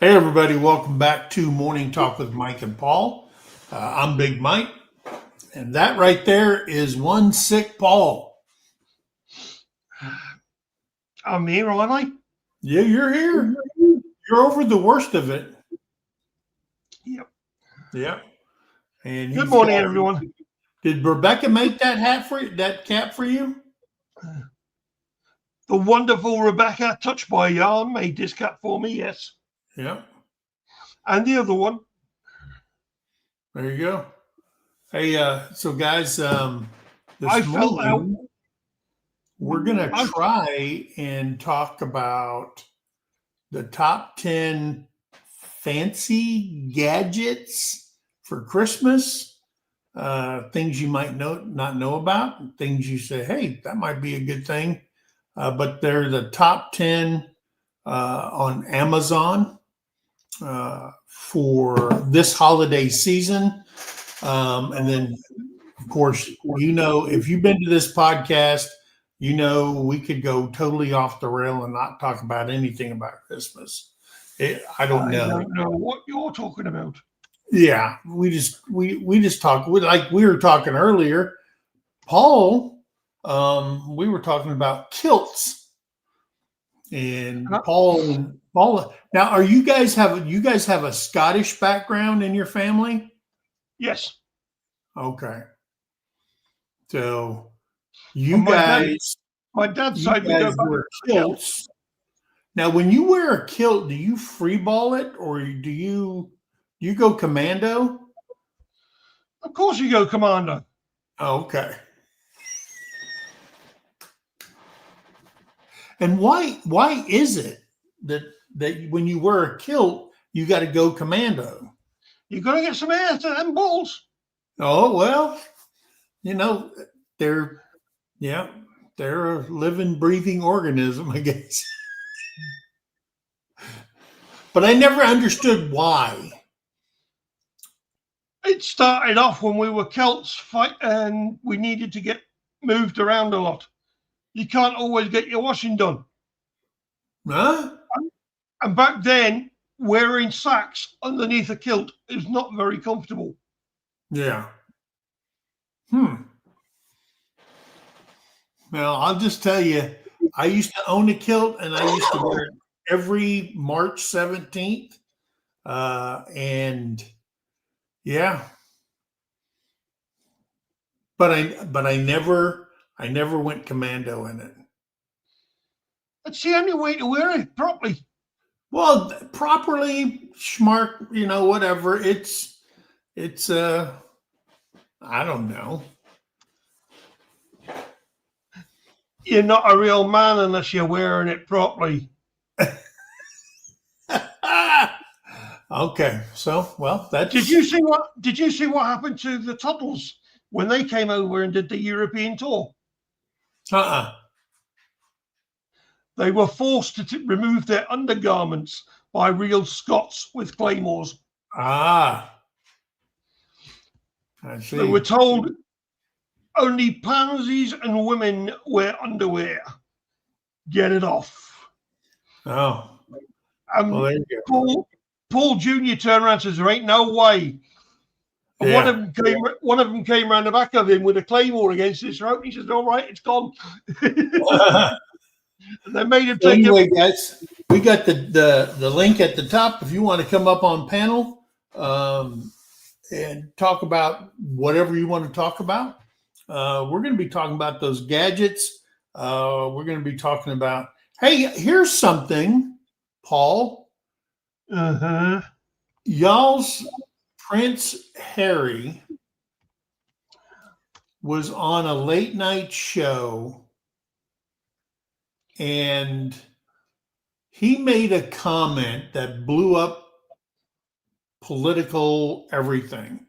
Hey, everybody, welcome back to Morning Talk with Mike and Paul. I'm Big Mike, and that right there is one sick Paul. I'm here, aren't I? Yeah, you're here. You're over the worst of it. Yep. Yep. And Good morning, everyone. Did Rebecca make that hat for you, that cap for you? The wonderful Rebecca, touched by yarn, made this cap for me, yes. Yep. And the other one. There you go. Hey, so guys, I felt out. We're going to try and talk about the top 10 fancy gadgets for Christmas, things you might not know about, things you say, hey, that might be a good thing. But they're the top 10 on Amazon for this holiday season. And then, of course, if you've been to this podcast, we could go totally off the rail and not talk about anything about Christmas. I don't know. I don't know what you're talking about. Yeah, we just talk like we were talking earlier. Paul, we were talking about kilts, and Paul. Now, you guys have a Scottish background in your family? Yes. Okay. So my dad's side wear kilts. Now, when you wear a kilt, do you free ball it, or do you go commando? Of course you go commando. Okay. And why is it that when you wear a kilt, you got to go commando? You got to get some air to them balls. Oh, well, they're a living, breathing organism, I guess. But I never understood why. It started off when we were Celts and we needed to get moved around a lot. You can't always get your washing done. Huh? And back then, wearing sacks underneath a kilt is not very comfortable. Yeah. Well, I'll just tell you, I used to own a kilt, and I used to wear it every March 17th. And yeah. But I never went commando in it. That's the only way to wear it properly. Well, properly, smart, whatever. It's I don't know. You're not a real man unless you're wearing it properly. Okay, so that's. Did you see what happened to the Tuttles when they came over and did the European tour? They were forced to remove their undergarments by real Scots with claymores. I see. They were told only pansies and women wear underwear. Get it off. Oh. Well, there you go. Paul Jr. turned around and says, there ain't no way. And yeah. one of them came around the back of him with a claymore against his throat. And he says, all right, it's gone. And they made him take it. Anyway, guys, we got the link at the top if you want to come up on panel and talk about whatever you want to talk about. We're going to be talking about those gadgets. We're going to be talking about, hey, here's something, Paul. Y'all's Prince Harry was on a late night show, and he made a comment that blew up political everything.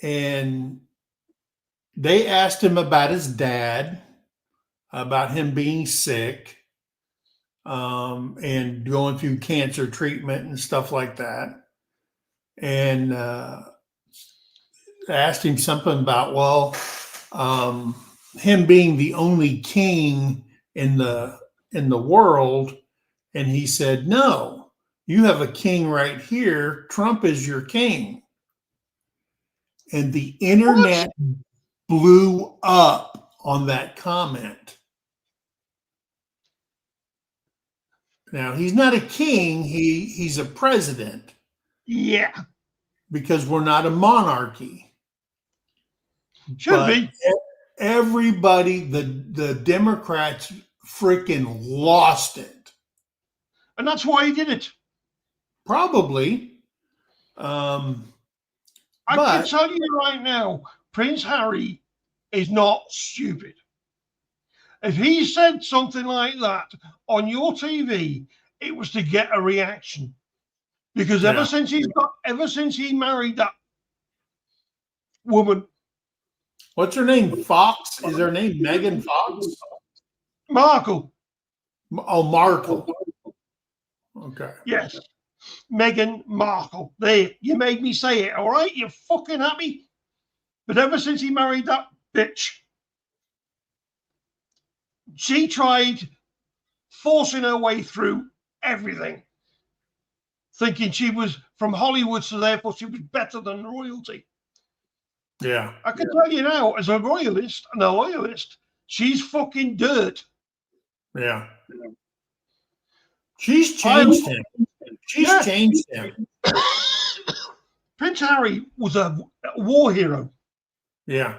And they asked him about his dad, about him being sick, and going through cancer treatment and stuff like that. And asked him something about, him being the only king in the world. And he said, no, you have a king right here. Trump is your king. And the internet blew up on that comment. Now, he's not a king, he's a president. Yeah. Because we're not a monarchy. Should be. Everybody, the Democrats freaking lost it. And that's why he did it. Probably. I can tell you right now, Prince Harry is not stupid. If he said something like that on your TV, it was to get a reaction. Because ever since he married that woman. What's her name? Fox? Is her name Megan Fox? Markle. Oh, Markle. Okay. Yes. Meghan Markle. There, you made me say it, all right? You fucking happy? But ever since he married that bitch, she tried forcing her way through everything, thinking she was from Hollywood, so therefore she was better than royalty. Yeah. I can tell you now, as a royalist and a loyalist, she's fucking dirt. Yeah. She's changed him. She's changed him. Prince Harry was a war hero. Yeah.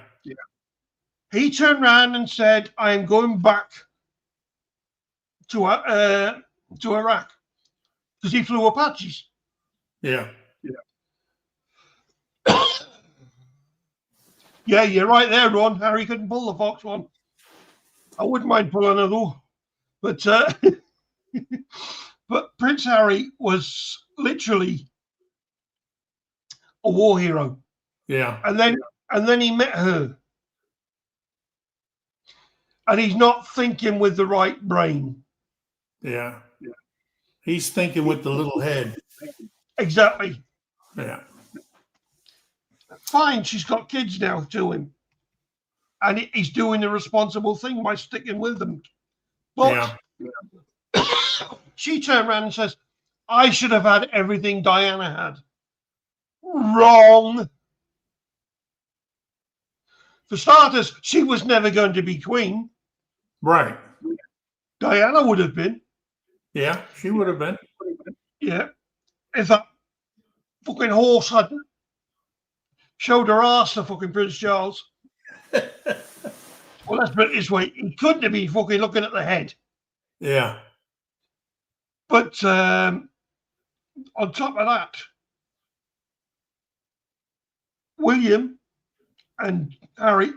He turned around and said, I'm going back to Iraq because he flew Apaches. Yeah. Yeah, you're right there, Ron. Harry couldn't pull the Fox one. I wouldn't mind pulling it though. But but Prince Harry was literally a war hero. Yeah. And then he met her. And he's not thinking with the right brain. Yeah. He's thinking with the little head. Exactly. Yeah. Fine, she's got kids now to him. And he's doing the responsible thing by sticking with them. But she turned around and says, I should have had everything Diana had. Wrong. For starters, she was never going to be queen. Right. Diana would have been. Yeah, she would have been. Yeah. If that fucking horse hadn't showed her ass to fucking Prince Charles. Well, let's put it this way. He couldn't have been fucking looking at the head. Yeah. But on top of that, William and Harry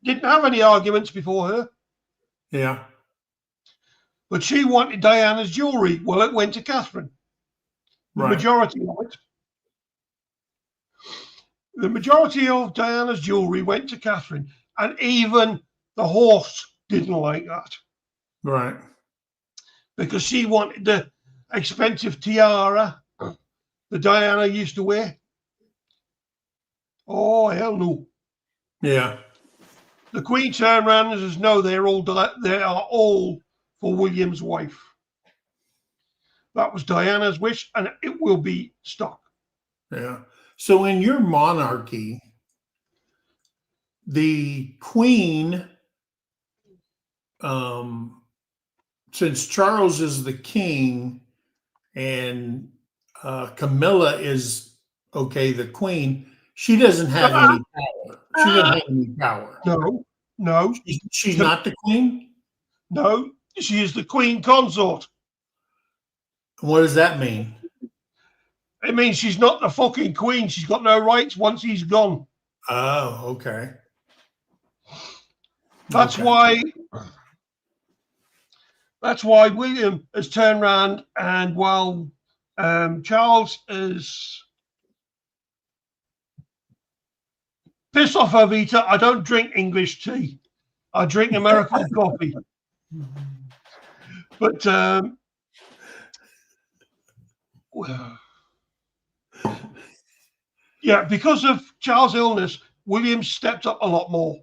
didn't have any arguments before her. Yeah. But she wanted Diana's jewelry. Well, it went to Catherine. The majority of it. The majority of Diana's jewelry went to Catherine. And even the horse didn't like that. Right. Because she wanted the expensive tiara that Diana used to wear. Oh, hell no. Yeah. The Queen turned around and says, no, they are all for William's wife. That was Diana's wish, and it will be stuck. Yeah. So in your monarchy, the Queen, since Charles is the king and Camilla is, the Queen, she doesn't have any power. She doesn't have any power. No. She's not the Queen? No, she is the Queen consort. What does that mean? It means she's not the fucking Queen. She's got no rights once he's gone. Oh, okay. That's why William has turned around, and while Charles is pissed off Ovita, I don't drink English tea. I drink American coffee. But yeah, because of Charles' illness, William stepped up a lot more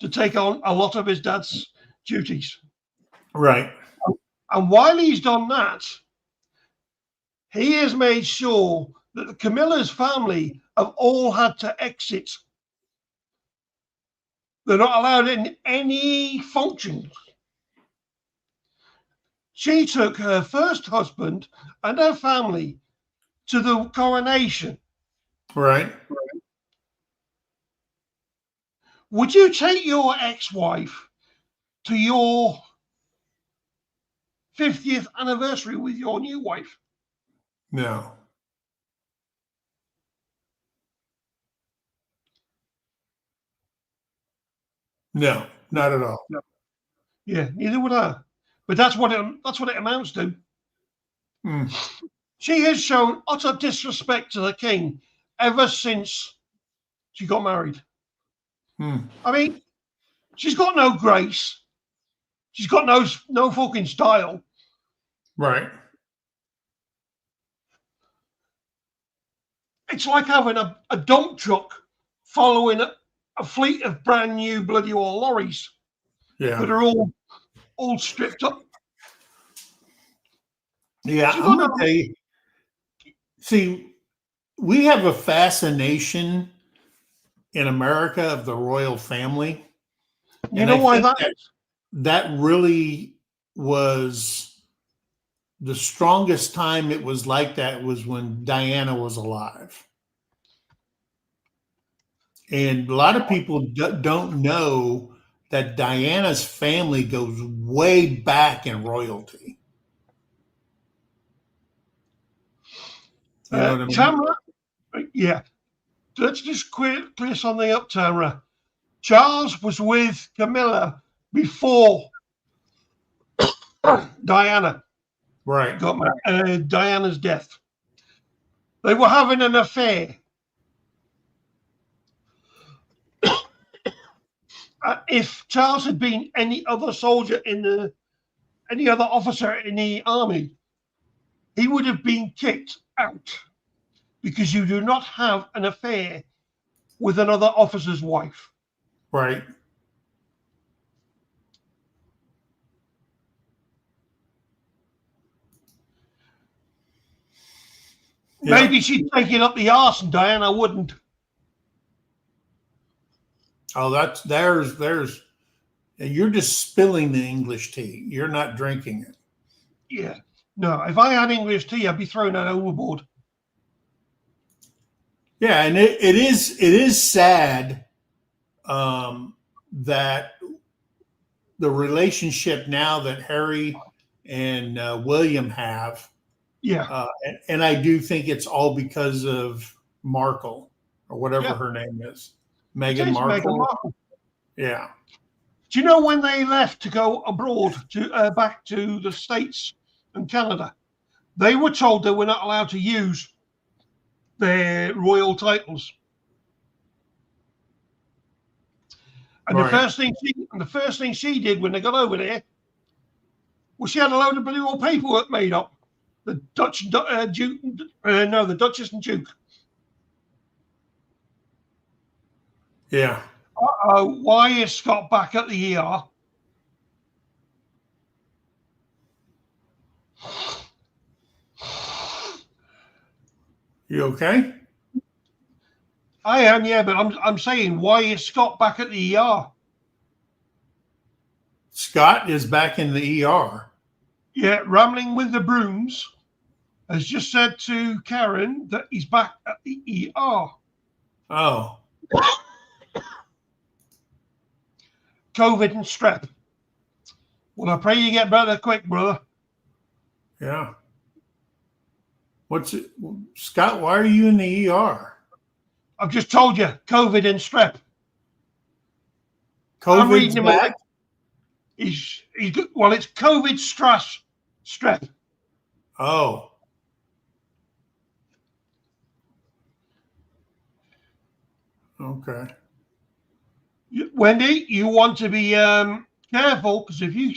to take on a lot of his dad's duties. Right. And while he's done that, he has made sure that the Camilla's family have all had to exit. They're not allowed in any functions. She took her first husband and her family to the coronation. Right. Would you take your ex-wife to your 50th anniversary with your new wife? No. No, not at all. No. Yeah, neither would I. But that's what it amounts to. Mm. She has shown utter disrespect to the king ever since she got married. Mm. I mean, she's got no grace. She's got no fucking style. Right. It's like having a dump truck following a fleet of brand new bloody old lorries that are all stripped up. Yeah, I'm going to tell you. See, we have a fascination in America of the royal family. You know why that is? That really was the strongest time it was like that was when Diana was alive. And a lot of people don't know that Diana's family goes way back in royalty. You know what I mean? Tamara, yeah. Let's just clear something up, Tamara. Charles was with Camilla before Diana. Right. Got Diana's death. They were having an affair. If Charles had been any other soldier any other officer in the army, he would have been kicked out because you do not have an affair with another officer's wife. Right. Yeah. Maybe she'd take it up the arse and Diana wouldn't. Oh, there's you're just spilling the English tea. You're not drinking it. Yeah. No, if I had English tea, I'd be throwing that overboard. Yeah, and it is sad that the relationship now that Harry and William have. Yeah. And I do think it's all because of Markle or whatever her name is. Meghan Markle. Yeah. Do you know when they left to go abroad to back to the States and Canada? They were told they were not allowed to use their royal titles. And the first thing she did when they got over there was she had a load of bloody old paperwork made up. The the Duchess and Duke. Yeah. Why is Scott back at the ER? You okay? I am, yeah, but I'm saying, why is Scott back at the ER? Scott is back in the ER. Yeah, rambling with the brooms has just said to Karen that he's back at the ER. Oh. COVID and strep. Well, I pray you get better quick, brother. Yeah. Scott, why are you in the ER? I've just told you, COVID and strep. COVID's back? It's COVID strep. Oh. Okay. Wendy, you want to be careful because if you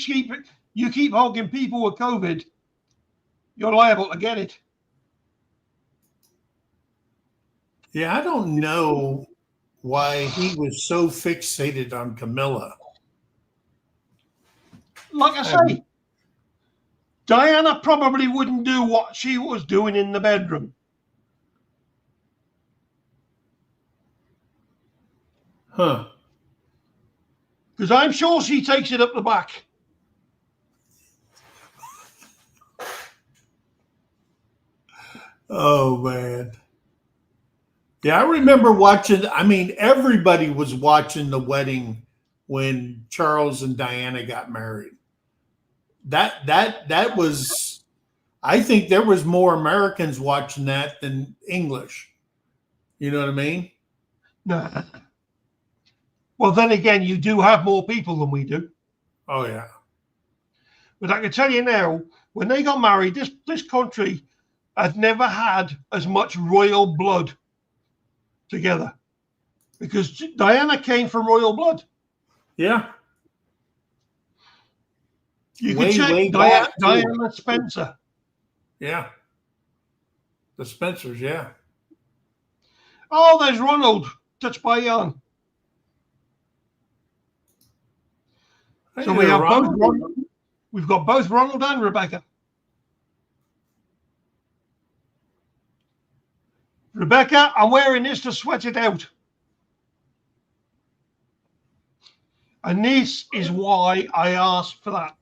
keep hogging people with COVID, you're liable to get it. Yeah, I don't know why he was so fixated on Camilla. Like I say, Diana probably wouldn't do what she was doing in the bedroom. Huh. Because I'm sure she takes it up the back. Oh, man. Yeah, I remember watching. I mean, everybody was watching the wedding when Charles and Diana got married. That was. I think there was more Americans watching that than English. You know what I mean? No. Well, then again, you do have more people than we do. Oh yeah. But I can tell you now, when they got married, this country had never had as much royal blood together, because Diana came from royal blood. Yeah. You could check Diana Spencer. Yeah. The Spencers, yeah. Oh, there's Ronald, touched by Jan. So we have both Ronald. We've got both Ronald and Rebecca. Rebecca, I'm wearing this to sweat it out. And this is why I asked for that.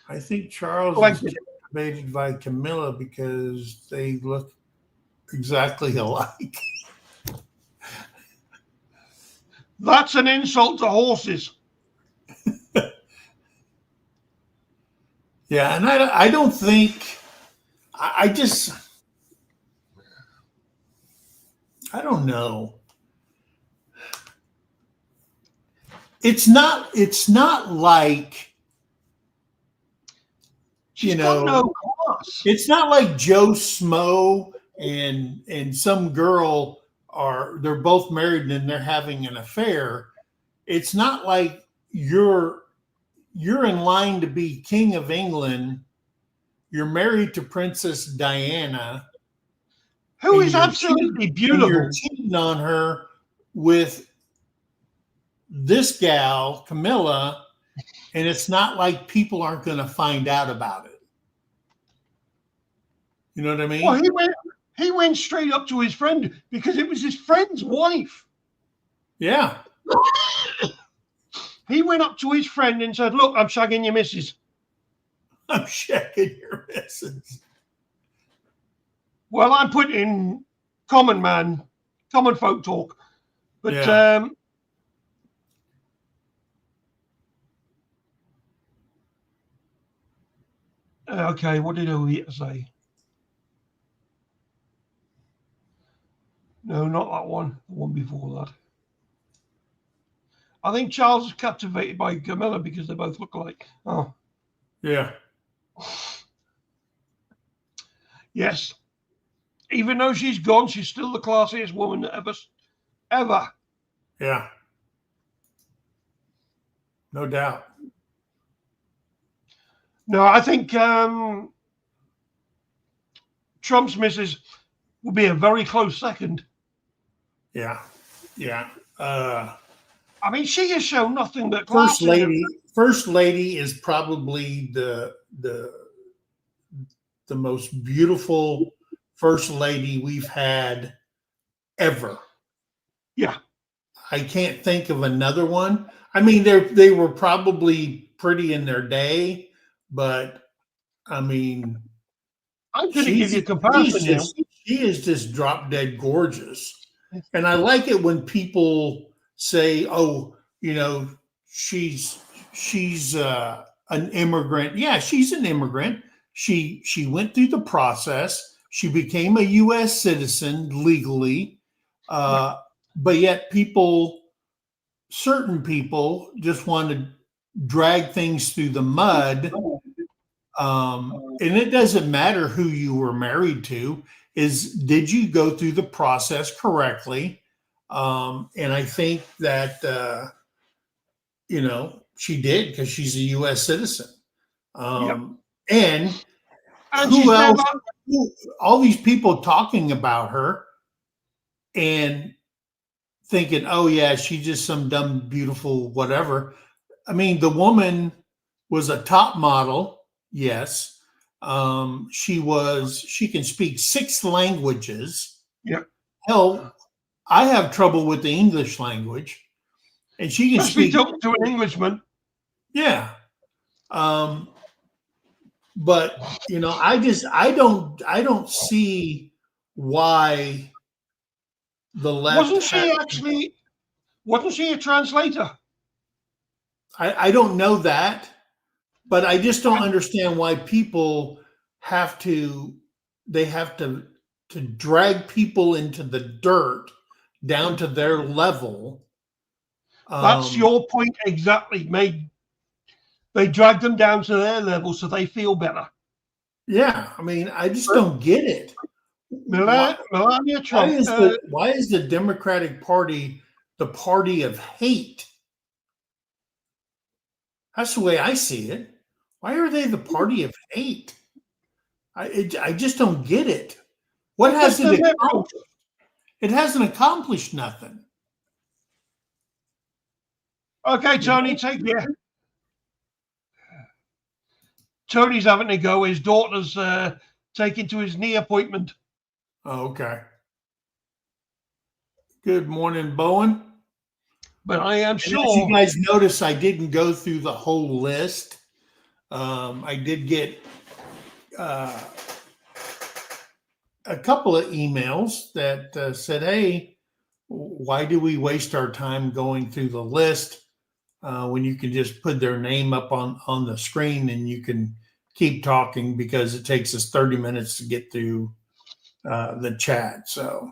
I think Charles is captivated by Camilla because they look exactly alike. That's an insult to horses. Yeah, and I don't think I don't know. It's not like, you know, no it's not like Joe Smo and some girl they're both married and they're having an affair. It's not like you're in line to be King of England. You're married to Princess Diana, who is absolutely beautiful. You're cheating on her with this gal, Camilla, and it's not like people aren't going to find out about it. You know what I mean? Well, he went straight up to his friend because it was his friend's wife. Yeah. He went up to his friend and said, "Look, I'm shagging your missus." I'm shagging your missus. Well, I'm putting common folk talk. But yeah. Okay, what did Elliot say? No, not that one. The one before that. I think Charles is captivated by Camilla because they both look alike. Oh. Yeah. Yes. Even though she's gone, she's still the classiest woman ever. Yeah. No doubt. No, I think Trump's missus will be a very close second. Yeah. Yeah. I mean, she has shown nothing but First lady is probably the most beautiful first lady we've had ever. Yeah. I can't think of another one. I mean, they were probably pretty in their day, but I mean, I'm going to give you a comparison. She is just drop dead gorgeous. And I like it when people say, "Oh, you know, she's an immigrant." Yeah, she's an immigrant. She went through the process. She became a U.S. citizen legally, but yet certain people just want to drag things through the mud. And it doesn't matter who you were married to. Did you go through the process correctly? And I think that, she did because she's a U.S. citizen. And who else? All these people talking about her and thinking, "Oh yeah, she's just some dumb, beautiful, whatever." I mean, the woman was a top model, yes, She can speak 6 languages. Yeah. Hell, I have trouble with the English language, and she can Especially speak. talking to an Englishman. Yeah. But I don't see why the left Wasn't she a translator? I don't know that, but I just don't understand why people have to to drag people into the dirt down to their level. That's your point exactly. They drag them down to their level so they feel better. Yeah, I mean, I just don't get it. Melania Trump. Why is the Democratic Party the party of hate? That's the way I see it. Why are they the party of hate? I just don't get it. What has it accomplished? It hasn't accomplished nothing. Okay, Tony, take care. Tony's having to go. His daughter's taken to his knee appointment. Oh, okay. Good morning, Bowen. But I am sure. As you guys notice, I didn't go through the whole list. I did get a couple of emails that said, hey, why do we waste our time going through the list when you can just put their name up on the screen and you can keep talking, because it takes us 30 minutes to get through the chat. So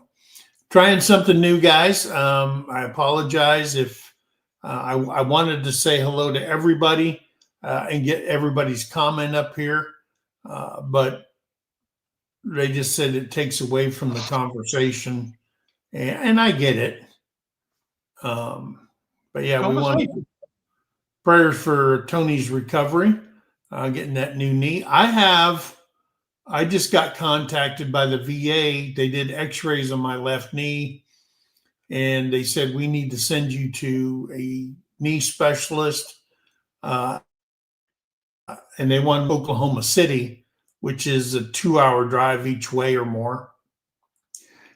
trying something new, guys. I apologize if I wanted to say hello to everybody and get everybody's comment up here, but they just said it takes away from the conversation, and I get it. But yeah, we want prayers for Tony's recovery, getting that new knee. I just got contacted by the VA. They did x-rays on my left knee, and they said, we need to send you to a knee specialist. And they want Oklahoma City, which is a 2-hour drive each way or more.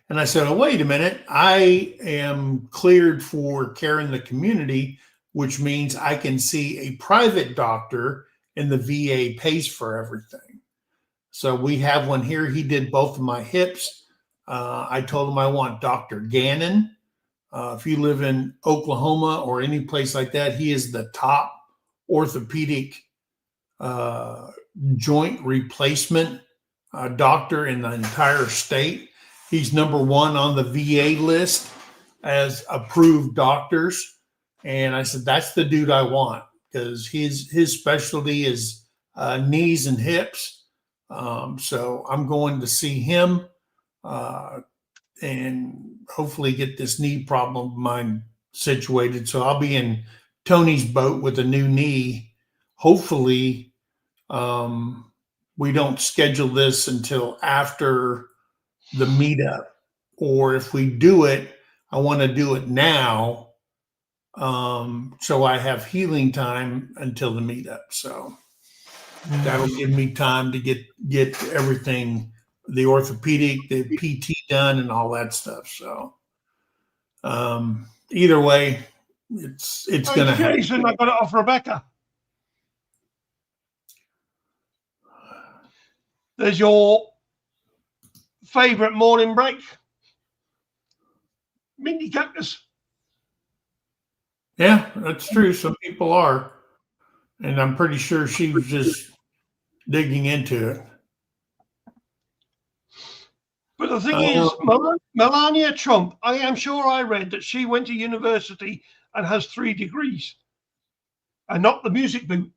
And I said, oh, wait a minute. I am cleared for care in the community, which means I can see a private doctor and the VA pays for everything. So we have one here. He did both of my hips. I told him I want Dr. Gannon. If you live in Oklahoma or any place like that, he is the top orthopedic joint replacement doctor in the entire state. He's number 1 on the VA list as approved doctors. And I said, that's the dude I want, because his specialty is knees and hips. So I'm going to see him and hopefully get this knee problem of mine situated. So I'll be in Tony's boat with a new knee. Hopefully, we don't schedule this until after the meetup, or if we do it, I want to do it now, so I have healing time until the meetup. So that'll give me time to get everything, the orthopedic, the PT done, and all that stuff. So either way, it's going to happen. I got it off Rebecca. There's your favorite morning break, Mindy Cactus. Yeah, that's true. Some people are, and I'm pretty sure she was just digging into it. But the thing is, Melania Trump, I am sure I read that she went to university and has 3 degrees, and not the music boot.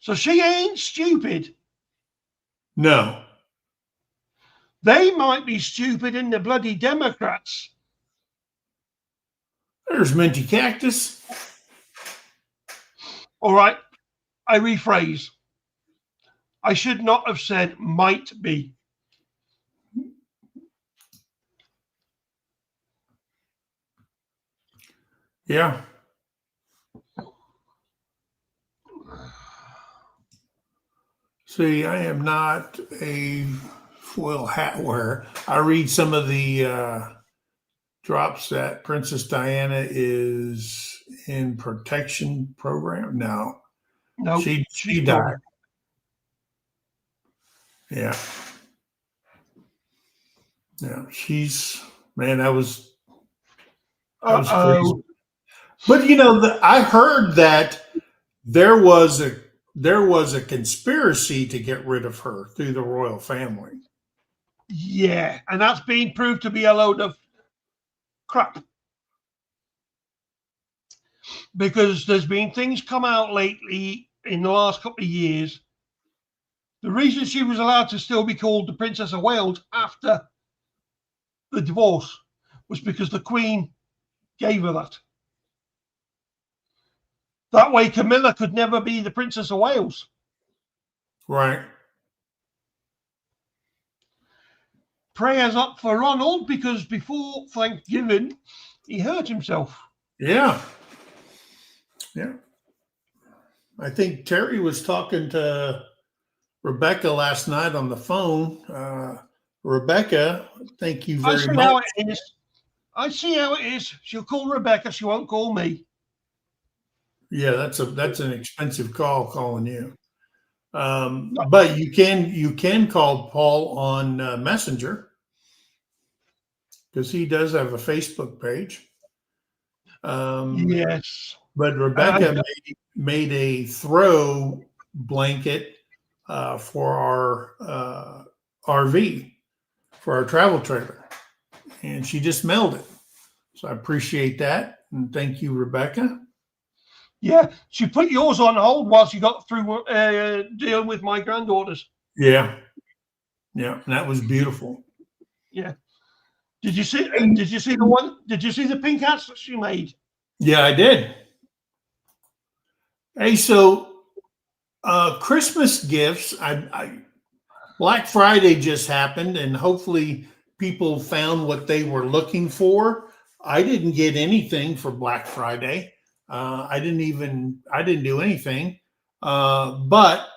So she ain't stupid. No. They might be stupid in the bloody Democrats. There's Minty Cactus. All right, I rephrase. I should not have said might be. Yeah. See, I am not a foil hat wearer. I read some of the drops that Princess Diana is in protection program. No, No, she she's died. gone. Yeah. Yeah. She's, man, that was crazy. Uh-oh. But I heard that there was a conspiracy to get rid of her through the royal family. Yeah, and that's been proved to be a load of crap. Because there's been things come out lately in the last couple of years. The reason she was allowed to still be called the Princess of Wales after the divorce was because the Queen gave her that. That way, Camilla could never be the Princess of Wales. Right. Prayers up for Ronald, because before Thanksgiving, he hurt himself. Yeah. Yeah. I think Terry was talking to Rebecca last night on the phone. Rebecca, thank you very much. How it is. I see how it is. She'll call Rebecca. She won't call me. Yeah, that's an expensive call calling you. But you can call Paul on Messenger, because he does have a Facebook page. Yes. But Rebecca made a throw blanket for our RV, for our travel trailer, and she just mailed it. So I appreciate that, and thank you, Rebecca. Yeah, she put yours on hold while she got through dealing with my granddaughters. Yeah, and that was beautiful. Yeah. Did you see the one? Did you see the pink hats that she made? Yeah, I did. Hey, so Christmas gifts. Black Friday just happened, and hopefully people found what they were looking for. I didn't get anything for Black Friday. I didn't do anything. But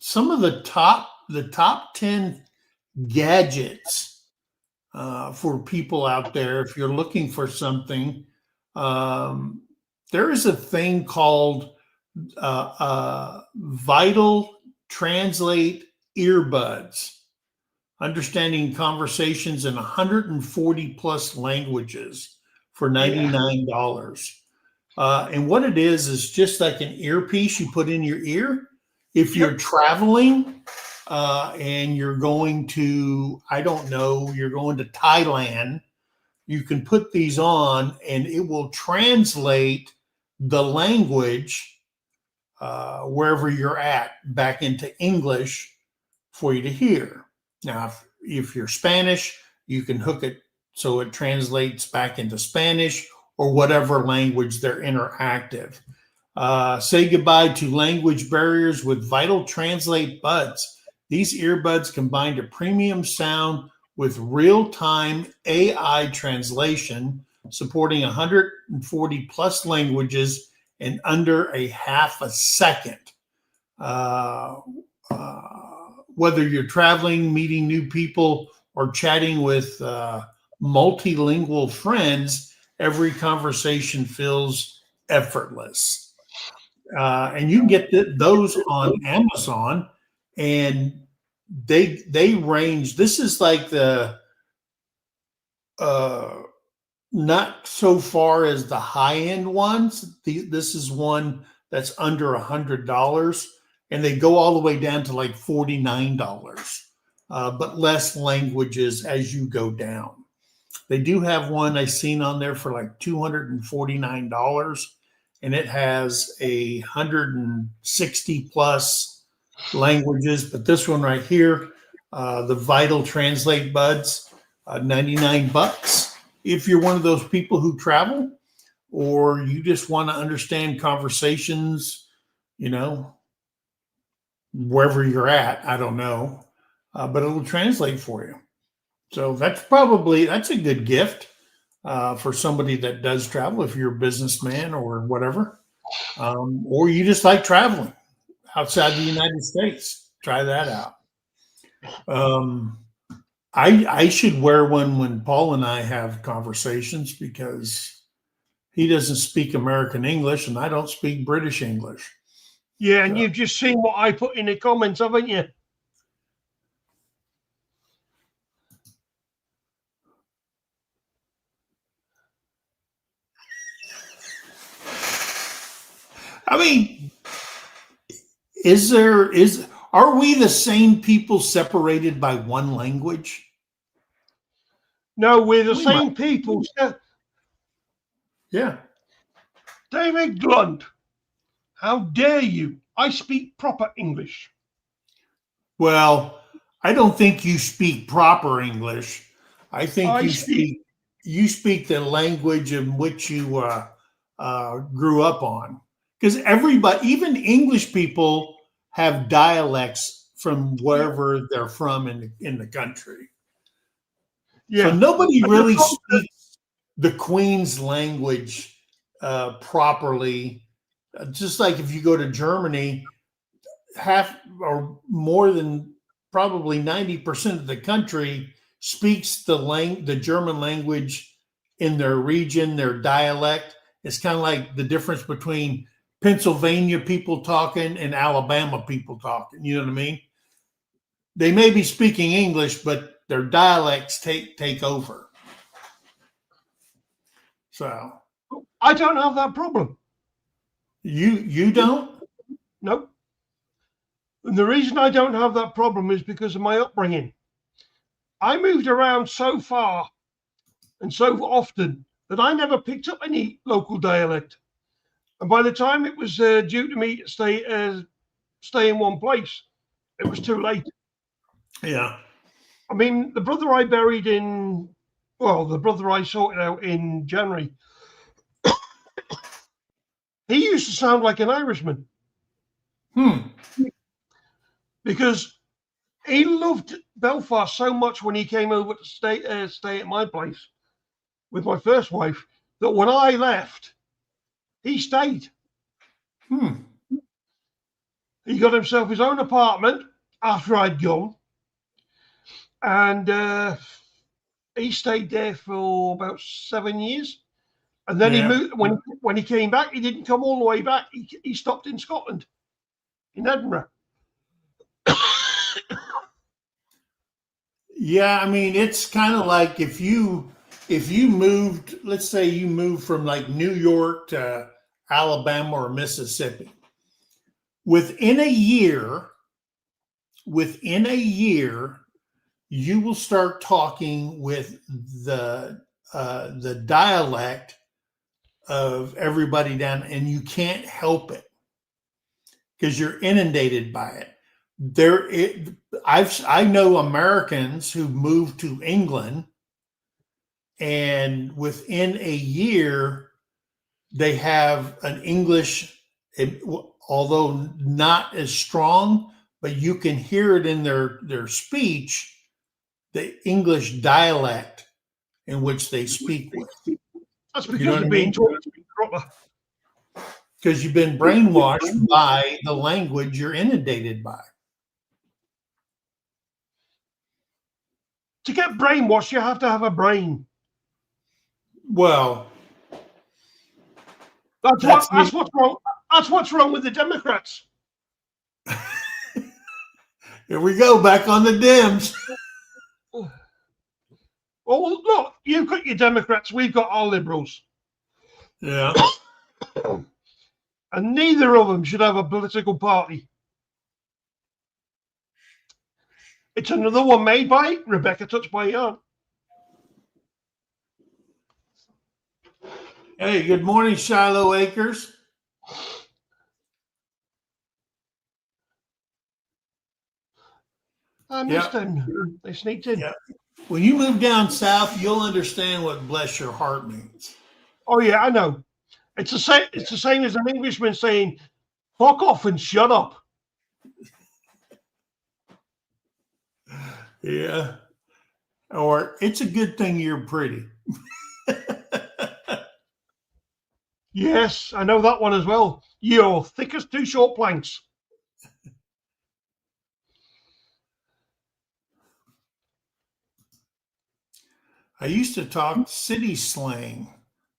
some of the top 10 gadgets for people out there, if you're looking for something, there is a thing called Vital Translate earbuds, understanding conversations in 140 plus languages for $99. And what it is just like an earpiece you put in your ear. If you're traveling and you're going to, I don't know, you're going to Thailand, you can put these on and it will translate the language wherever you're at back into English for you to hear. Now, if you're Spanish, you can hook it so it translates back into Spanish or whatever language they're interactive. Say goodbye to language barriers with Vital Translate buds. These earbuds combine a premium sound with real-time AI translation, supporting 140 plus languages in under a half a second. Whether you're traveling, meeting new people, or chatting with multilingual friends, every conversation feels effortless. And you can get those on Amazon, and they range. This is like the not so far as the high end ones. This is one that's under $100, and they go all the way down to like $49, but less languages as you go down. They do have one I seen on there for like $249, and it has 160 plus languages. But this one right here, the Vital Translate buds, $99. If you're one of those people who travel, or you just want to understand conversations, wherever you're at, I don't know, but it'll translate for you. So that's a good gift for somebody that does travel, if you're a businessman or whatever, or you just like traveling outside the United States. Try that out. I should wear one when Paul and I have conversations because he doesn't speak American English and I don't speak British English. Yeah, and you've just seen what I put in the comments, haven't you? I mean, are we the same people separated by one language? No, we're the same people. Yeah. David Glunt, how dare you? I speak proper English. Well, I don't think you speak proper English. I think you speak the language in which you grew up on. Because everybody, even English people, have dialects from wherever they're from in the country. Yeah. So nobody really speaks the Queen's language properly. Just like if you go to Germany, half or more than probably 90% of the country speaks the German language in their region, their dialect. It's kind of like the difference between Pennsylvania people talking and Alabama people talking. You know what I mean? They may be speaking English, but their dialects take over. So I don't have that problem. You don't? Nope. And the reason I don't have that problem is because of my upbringing. I moved around so far and so often that I never picked up any local dialect. And by the time it was due to me to stay in one place, it was too late. Yeah. I mean, the brother I sorted out in January, he used to sound like an Irishman. Because he loved Belfast so much when he came over to stay at my place with my first wife that when I left, he stayed. He got himself his own apartment after I'd gone, and he stayed there for about 7 years. And then he moved. When he came back, he didn't come all the way back. He stopped in Scotland, in Edinburgh. Yeah, I mean, it's kind of like if you moved, let's say you moved from like New York to Alabama or Mississippi. Within a year, you will start talking with the dialect of everybody down, and you can't help it because you're inundated by it. I know Americans who moved to England, and within a year, they have an English, although not as strong, but you can hear it in their speech, the English dialect in which they speak with. That's because you're being taught to be proper. Because you've been brainwashed by the language you're inundated by. To get brainwashed, you have to have a brain. Well, that's what's wrong. That's what's wrong with the Democrats. Here we go, back on the Dems. Well, look, you've got your Democrats, we've got our Liberals. Yeah. And neither of them should have a political party. It's another one made by Rebecca Touch by Yarn. Hey, good morning, Shiloh Acres. I missed them. They sneaked in. Yeah. When you move down south, you'll understand what bless your heart means. Oh, yeah, I know. It's the same. It's the same as an Englishman saying, "Fuck off and shut up." Yeah. Or it's a good thing you're pretty. Yes, I know that one as well. You're thick as two short planks. I used to talk city slang.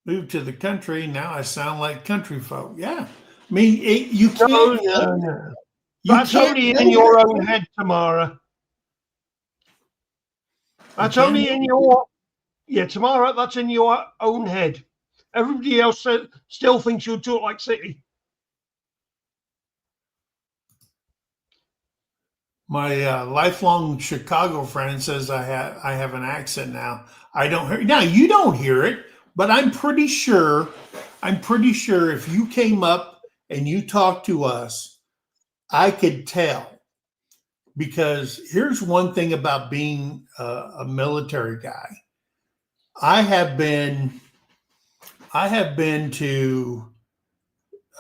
Moved to the country. Now I sound like country folk. Yeah. I mean, you can't. No. You That's can't only in help your it. own head, Tamara. That's can't only help in your Tamara. That's in your own head. Everybody else still thinks you talk like city. My lifelong Chicago friend says I have an accent now. I don't hear now. You don't hear it, but I'm pretty sure. I'm pretty sure if you came up and you talked to us, I could tell. Because here's one thing about being a military guy. I have been. I have been to.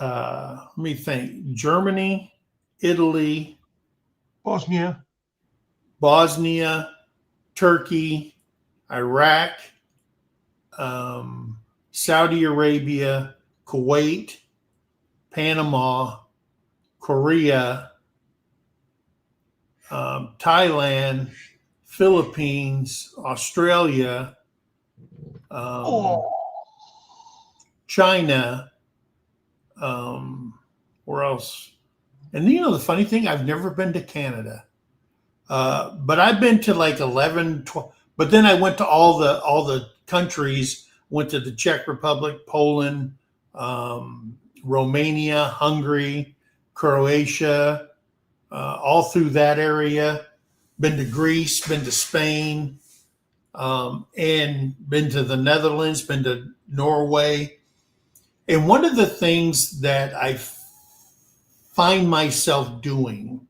Let me think. Germany, Italy, Bosnia. Bosnia, Turkey, Iraq, Saudi Arabia, Kuwait, Panama, Korea, Thailand, Philippines, Australia, China. Where else? And the funny thing, I've never been to Canada. But I've been to like 11, 12, but then I went to all the countries, went to the Czech Republic, Poland, Romania, Hungary, Croatia, all through that area. Been to Greece, been to Spain, and been to the Netherlands, been to Norway. And one of the things that I find myself doing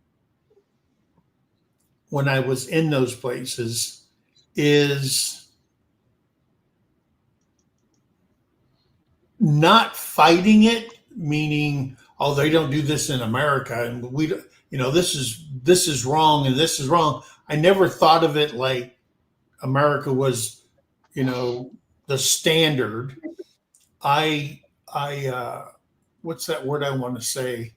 when I was in those places is not fighting it, meaning, oh, they don't do this in America, and this is wrong, and this is wrong. I never thought of it like America was, the standard. I what's that word I want to say?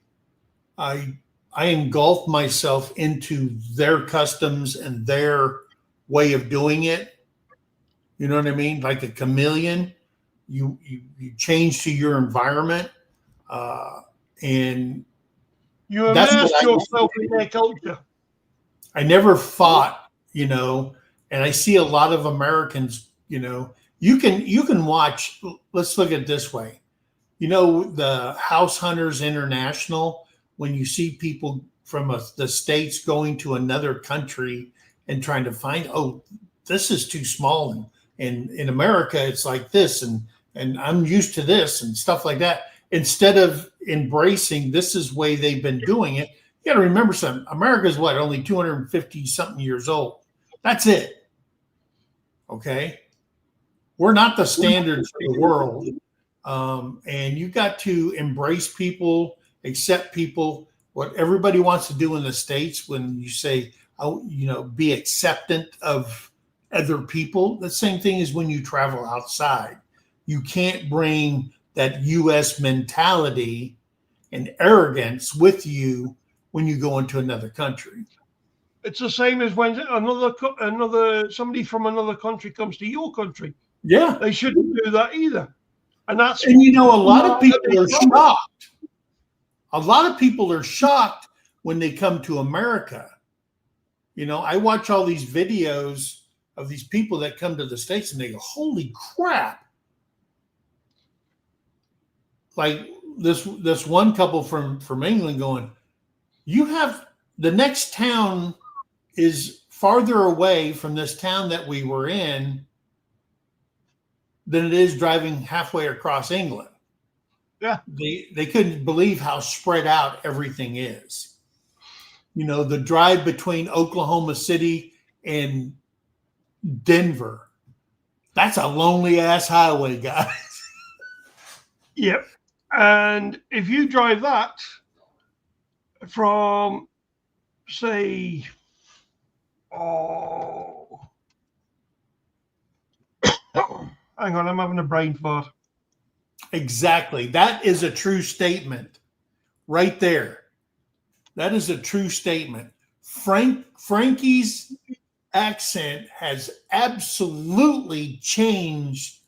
I I engulf myself into their customs and their way of doing it. You know what I mean? Like a chameleon, you change to your environment, uh, and You that's what immersed yourself in their culture. I never fought. And I see a lot of Americans. You can watch. Let's look at it this way. The House Hunters International, when you see people from the states going to another country and trying to find, oh, this is too small, and in America it's like this, and I'm used to this and stuff like that. Instead of embracing this is the way they've been doing it, you got to remember something. America's what, only 250 something years old. That's it. Okay, we're not the standards for the world. And you got to embrace people, accept people. What everybody wants to do in the States, when you say, oh, be acceptant of other people, the same thing as when you travel outside. You can't bring that U.S. mentality and arrogance with you when you go into another country. It's the same as when another somebody from another country comes to your country. Yeah, they shouldn't do that either. And a lot of people are shocked. A lot of people are shocked when they come to America. I watch all these videos of these people that come to the States and they go, holy crap. Like this one couple from England going, the next town is farther away from this town that we were in than it is driving halfway across England. Yeah. They couldn't believe how spread out everything is. The drive between Oklahoma City and Denver, that's a lonely ass highway, guys. Yep. And if you drive that from, say, hang on, I'm having a brain fart. Exactly. That is a true statement right there. That is a true statement. Frankie's accent has absolutely changed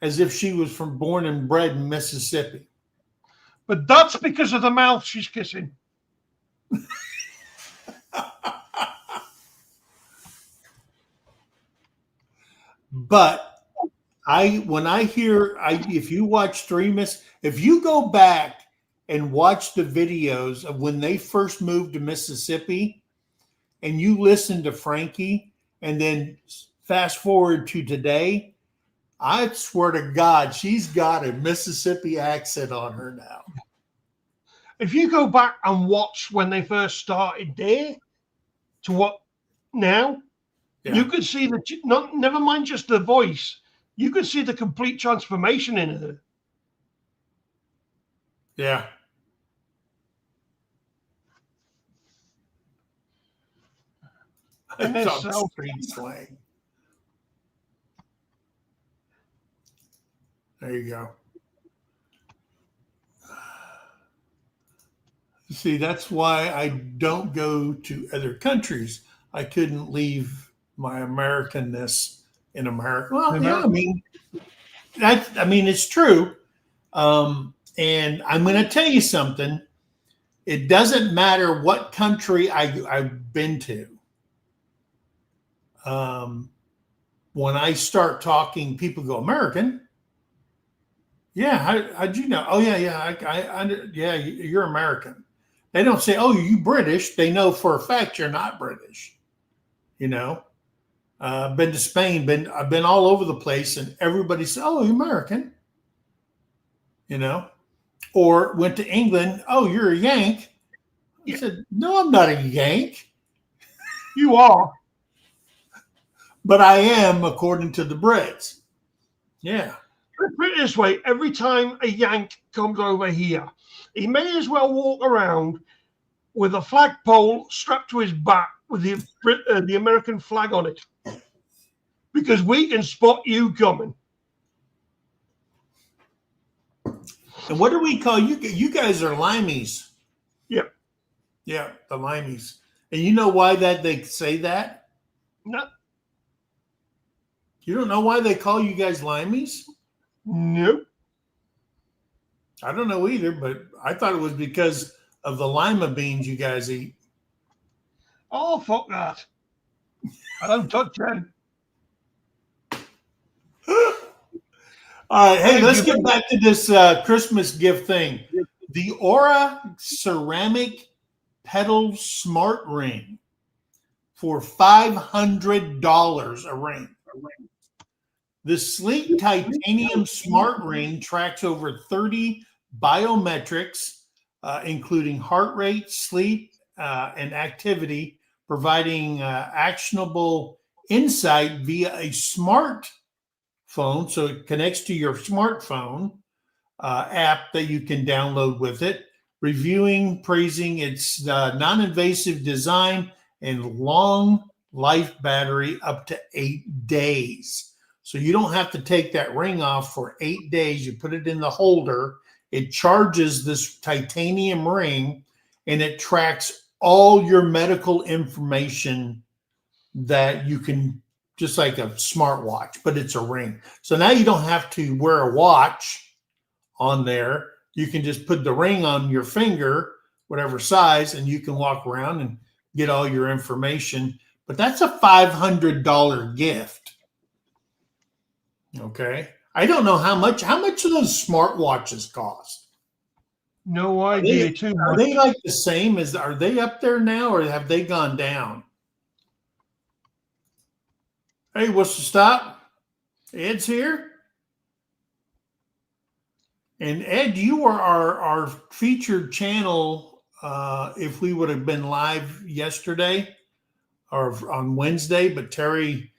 as if she was born and bred in Mississippi. But that's because of the mouth she's kissing. But if you watch if you go back and watch the videos of when they first moved to Mississippi and you listen to Frankie and then fast forward to today, I swear to God, she's got a Mississippi accent on her now. If you go back and watch when they first started there to what now, you could see never mind just the voice, you could see the complete transformation in her. Yeah. And it's all street slang. There you go. See, that's why I don't go to other countries. I couldn't leave my Americanness in America. Well, yeah, I mean, it's true. And I'm going to tell you something. It doesn't matter what country I've been to. When I start talking, people go, American? Yeah, how'd you know? Oh, yeah, you're American. They don't say, oh, you British. They know for a fact you're not British. You know, been to Spain, I've been all over the place, and everybody said, oh, you're American. You know, or went to England. Oh, you're a Yank. I said, no, I'm not a Yank. You are. But I am, according to the Brits. Yeah. Put it this way, every time a Yank comes over here, he may as well walk around with a flagpole strapped to his back with the American flag on it. Because we can spot you coming. And what do we call you? You guys are limeys. Yep. Yeah, the limeys. And you know why they say that? No. You don't know why they call you guys limeys? Nope. I don't know either, but I thought it was because of the lima beans you guys eat. Oh, fuck that. I don't touch them. All right. Hey, let's get back to this Christmas gift thing. The Aura ceramic pedal smart ring for $500 a ring. The sleek titanium smart ring tracks over 30 biometrics, including heart rate, sleep, and activity, providing actionable insight via a smartphone. So it connects to your smartphone app that you can download with it, praising its non-invasive design and long life battery up to 8 days. So you don't have to take that ring off for 8 days. You put it in the holder. It charges this titanium ring, and it tracks all your medical information that you can, just like a smartwatch, but it's a ring. So now you don't have to wear a watch on there. You can just put the ring on your finger, whatever size, and you can walk around and get all your information. But that's a $500 gift. Okay. I don't know how much do those smartwatches cost? No idea. Are they like the same are they up there now, or have they gone down? Hey, what's the stop? Ed's here. And Ed, you were our featured channel if we would have been live yesterday or on Wednesday, but Terrie,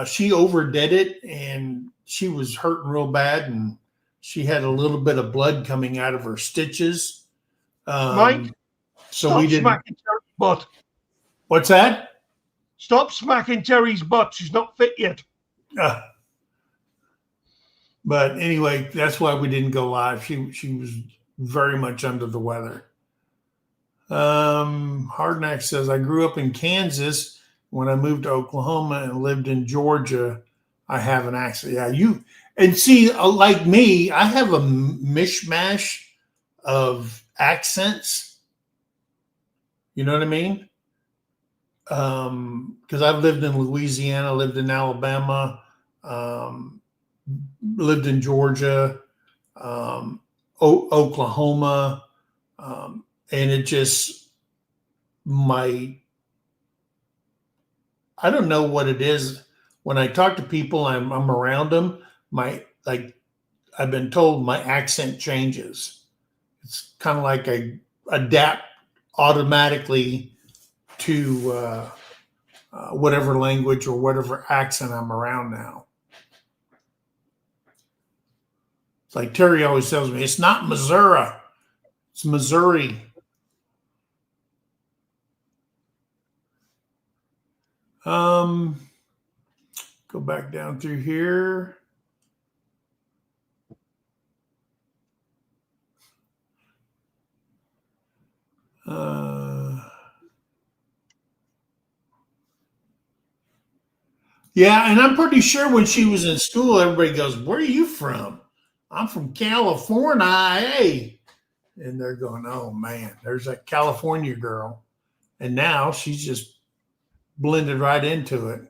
she overdid it and she was hurting real bad, and she had a little bit of blood coming out of her stitches. Mike, so we didn't. Smacking Terrie's butt. What's that? Stop smacking Terrie's butt. She's not fit yet. But anyway, that's why we didn't go live. She was very much under the weather. Hardnack says, I grew up in Kansas. when I moved to Oklahoma and lived in Georgia, I have an accent. Yeah, you and see, like me, I have a mishmash of accents. You know what I mean? Because I've lived in Louisiana, lived in Alabama, um, lived in Georgia, Oklahoma, and it just my I don't know what it is. When I talk to people, I'm around them. My like I've been told my accent changes. It's kind of like I adapt automatically to whatever language or whatever accent I'm around now. It's like Terry always tells me, it's not Missouri, it's Missouri. Go back down through here. Yeah, and I'm pretty sure when she was in school, everybody goes, "Where are you from?" I'm from California. Hey. And they're going, "Oh man, there's that California girl." And now she's just blended right into it.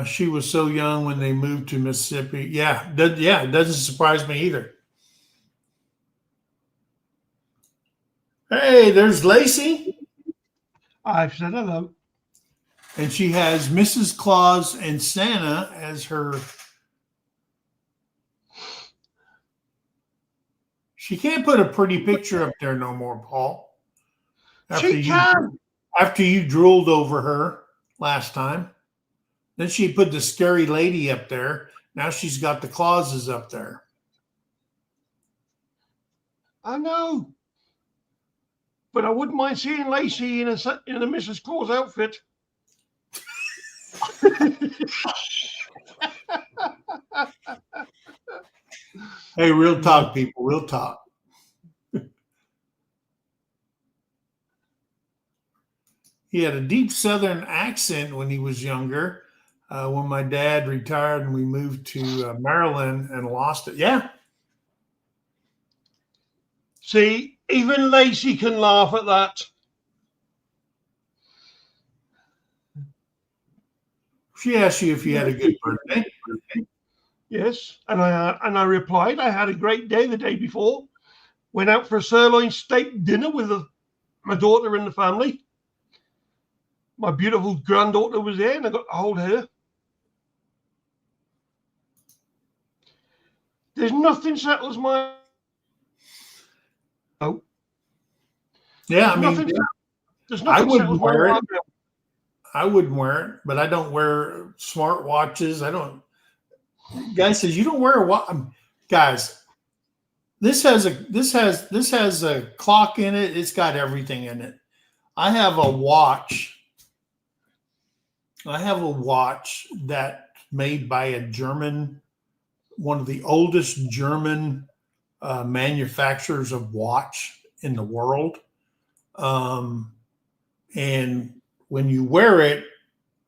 She was so young when they moved to Mississippi. Yeah, it doesn't surprise me either. Hey, there's Lacey. I've said hello. And she has Mrs. Claus and Santa as her. She can't put a pretty picture up there no more, Paul. After you drooled over her last time. Then she put the scary lady up there. Now she's got the Clauses up there. I know. But I wouldn't mind seeing Lacey in a Mrs. Claus outfit. Hey, real talk, people. Real talk. He had a deep Southern accent when he was younger. When my dad retired and we moved to Maryland and lost it. Yeah. See, even Lacey can laugh at that. She asked you if you had a good birthday. Yes, and I replied, I had a great day the day before. Went out for a sirloin steak dinner with my daughter and the family. My beautiful granddaughter was there, and I got to hold her. There's nothing settles my. Oh. Yeah, there's nothing I wouldn't wear it. Now. I wouldn't wear it, but I don't wear smart watches. I don't. Guy says you don't wear a watch, guys. This has a clock in it. It's got everything in it. I have a watch. That made by a German, one of the oldest German manufacturers of watch in the world. And when you wear it,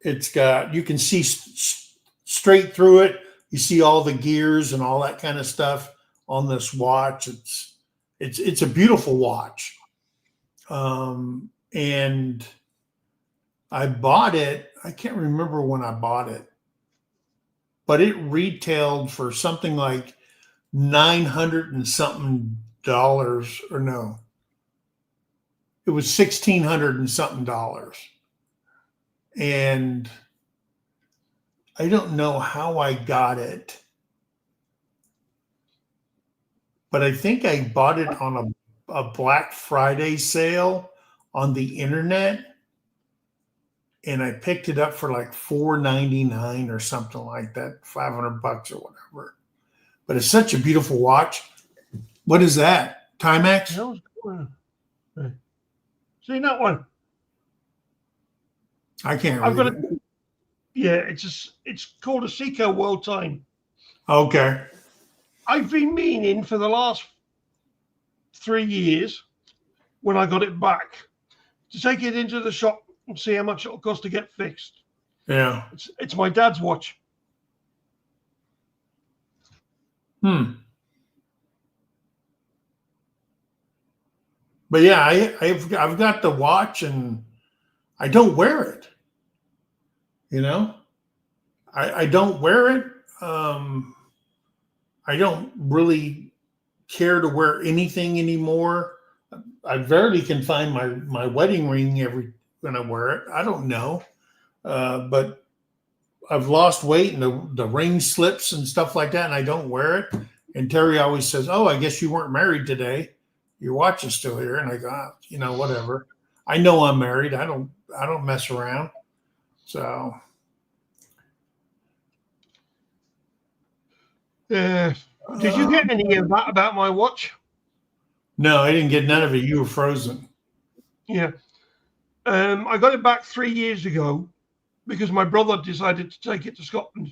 you can see straight through it. You see all the gears and all that kind of stuff on this watch. It's a beautiful watch. And I bought it. I can't remember when I bought it, but it retailed for something like $900 and something dollars, or no, it was $1,600 and something dollars. And I don't know how I got it, but I think I bought it on a Black Friday sale on the internet, and I picked it up for like $4.99 or something like that, $500 or whatever. But it's such a beautiful watch. What is that? Timex? See that one? I can't read it. Yeah, it's called a Seiko World Time. Okay. I've been meaning for the last 3 years, when I got it back, to take it into the shop and see how much it'll cost to get fixed. Yeah. It's my dad's watch. But yeah, I've got the watch and I don't wear it. You know, I don't wear it. I don't really care to wear anything anymore. I barely can find my wedding ring when I wear it. I don't know, but I've lost weight and the ring slips and stuff like that, and I don't wear it. And Terry always says, "Oh, I guess you weren't married today. Your watch is still here." And I go, whatever. I know I'm married. I don't mess around. So. Did you get any of that about my watch? No, I didn't get none of it. You were frozen. Yeah. I got it back 3 years ago because my brother decided to take it to Scotland.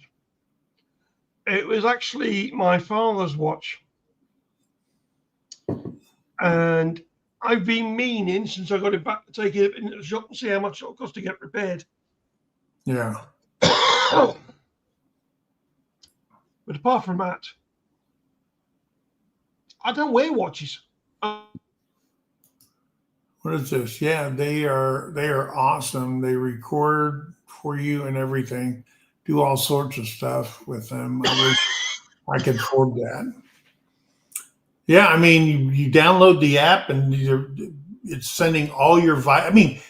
It was actually my father's watch. And I've been meaning since I got it back to take it into the shop and see how much it'll cost to get repaired. Yeah. But apart from that, I don't wear watches. What is this? Yeah, they are awesome. They record for you and everything. Do all sorts of stuff with them. I wish I could afford that. Yeah, I mean, you download the app and it's sending all your I mean,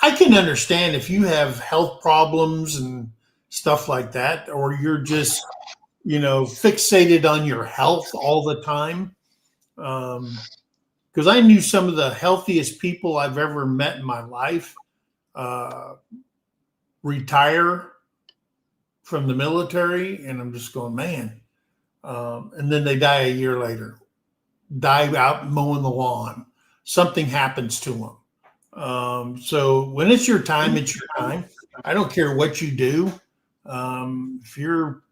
I can understand if you have health problems and stuff like that, or you're just, fixated on your health all the time. Because I knew some of the healthiest people I've ever met in my life retire from the military, and I'm just going, man. And then they die a year later, die out mowing the lawn. Something happens to them. So when it's your time, it's your time. I don't care what you do. If your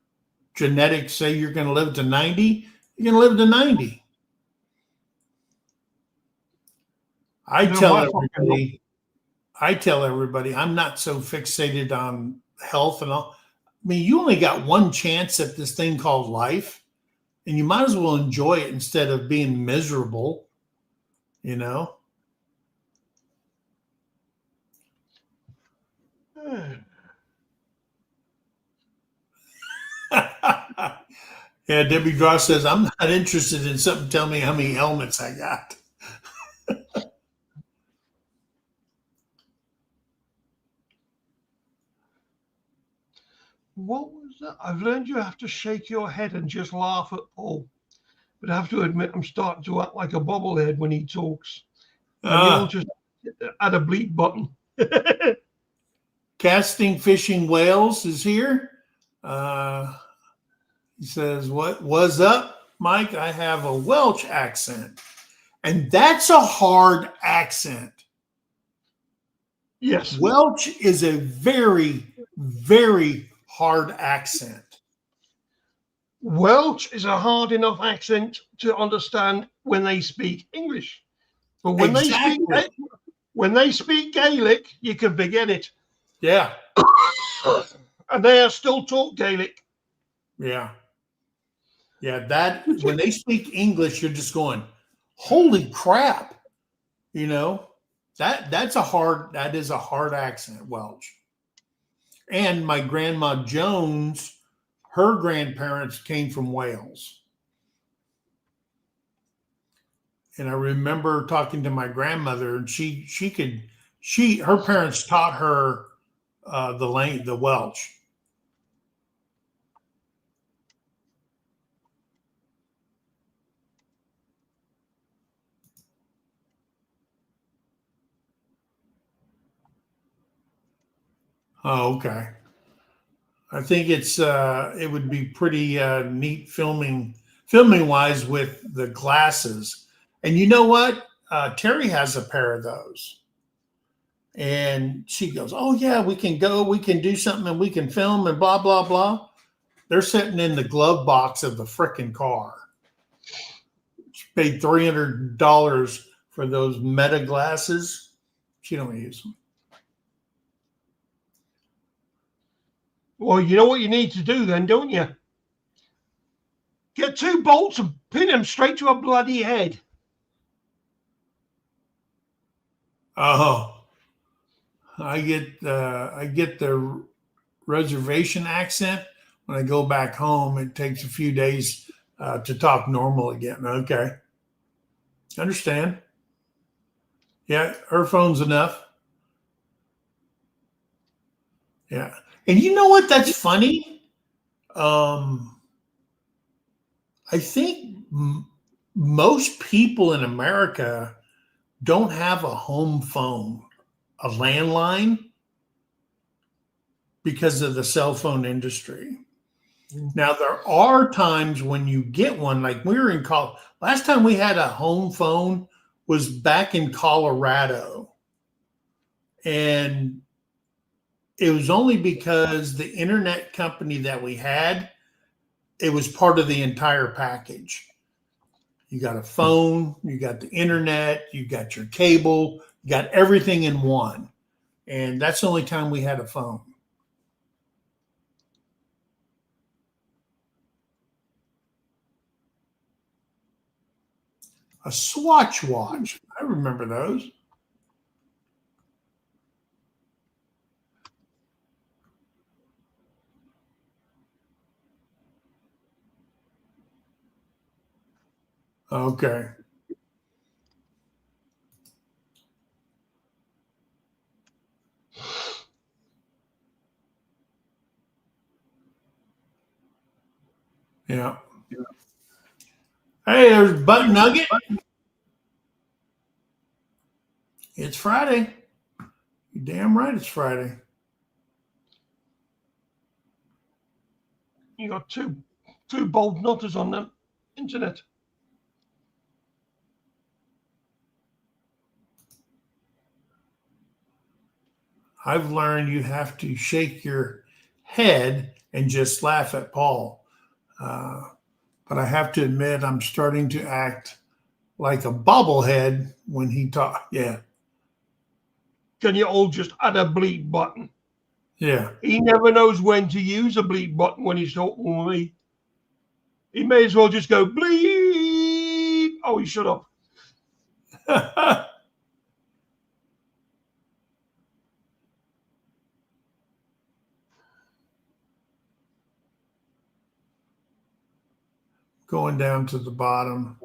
genetics say you're going to live to 90, you're going to live to 90. I tell everybody, I'm not so fixated on health and all. I mean, you only got one chance at this thing called life, and you might as well enjoy it instead of being miserable, Yeah, Debbie Draw says, I'm not interested in something. Tell me how many helmets I got. What was that? I've learned you have to shake your head and just laugh at Paul. But I have to admit, I'm starting to act like a bobblehead when he talks. And you'll just add a bleep button. Casting Fishing Whales is here. He says, what was up, Mike? I have a Welsh accent. And that's a hard accent. Yes. Welsh is a very, very hard accent. Welsh is a hard enough accent to understand when they speak English. But when they speak Gaelic, you can forget it. Yeah. And they are still taught Gaelic. Yeah. Yeah, when they speak English, you're just going, holy crap. That is a hard accent, Welsh. And my grandma Jones, her grandparents came from Wales. And I remember talking to my grandmother, and her parents taught her the Welsh. Oh, okay. I think it would be pretty neat filming wise with the glasses. And you know what? Terry has a pair of those. And she goes, oh yeah, we can do something and we can film and blah, blah, blah. They're sitting in the glove box of the frickin' car. She paid $300 for those Meta glasses. She don't use them. Well, you know what you need to do then, don't you? Get 2 bolts and pin them straight to her bloody head. Oh, I get the reservation accent when I go back home. It takes a few days to talk normal again. Okay, understand? Yeah, her phone's enough. Yeah, and you know what? That's funny. I think most people in America don't have a home phone, a landline, because of the cell phone industry. Now, there are times when you get one, like we were in college. Last time we had a home phone was back in Colorado. And it was only because the internet company that we had, it was part of the entire package. You got a phone, you got the internet, you got your cable, you got everything in one. And that's the only time we had a phone. A Swatch watch. I remember those. Okay. Yeah. Hey, there's Butt Nugget. It's Friday. You're damn right it's Friday. You got two bold nutters on the internet. I've learned you have to shake your head and just laugh at Paul. But I have to admit, I'm starting to act like a bobblehead when he talks. Yeah. Can you all just add a bleep button? Yeah. He never knows when to use a bleep button when he's talking with me. He may as well just go bleep. Oh, he shut up. Going down to the bottom.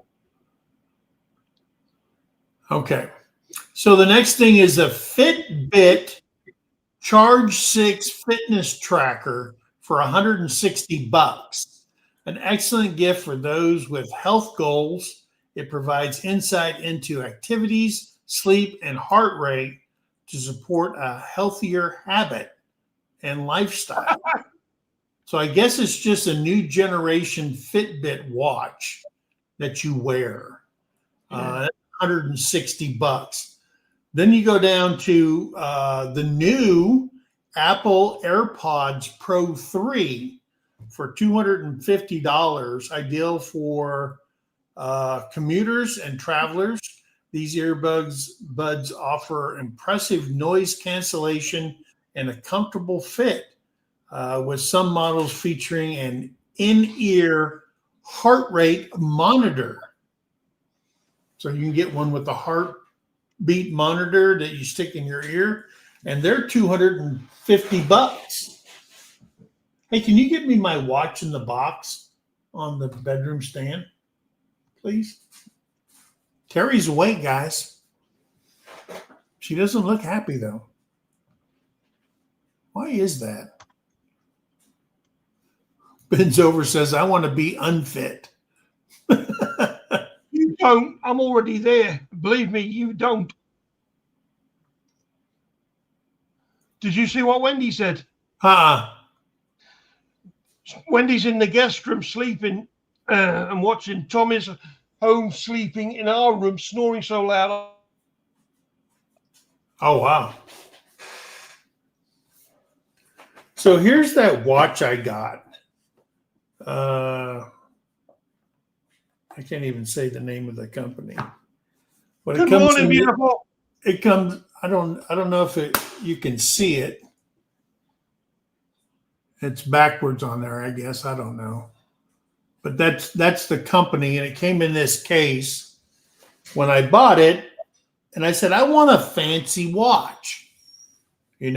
Okay. So the next thing is a Fitbit Charge 6 fitness tracker for $160. An excellent gift for those with health goals. It provides insight into activities, sleep, and heart rate to support a healthier habit and lifestyle. So I guess it's just a new generation Fitbit watch that you wear. $160. Then you go down to the new Apple AirPods Pro 3 for $250, ideal for commuters and travelers. These buds offer impressive noise cancellation and a comfortable fit, with some models featuring an in-ear heart rate monitor. So you can get one with a heartbeat monitor that you stick in your ear, and they're $250. Hey, can you get me my watch in the box on the bedroom stand, please? Terrie's awake, guys. She doesn't look happy, though. Why is that? Bends over, says, I want to be unfit. You don't. I'm already there. Believe me, you don't. Did you see what Wendy said? Wendy's in the guest room sleeping and watching. Tommy's home sleeping in our room, snoring so loud. Oh, wow. So here's that watch I got. I can't even say the name of the company. But Good morning, beautiful. It comes. I don't know if you can see it. It's backwards on there, I guess. I don't know. But that's the company, and it came in this case when I bought it, and I said, I want a fancy watch, and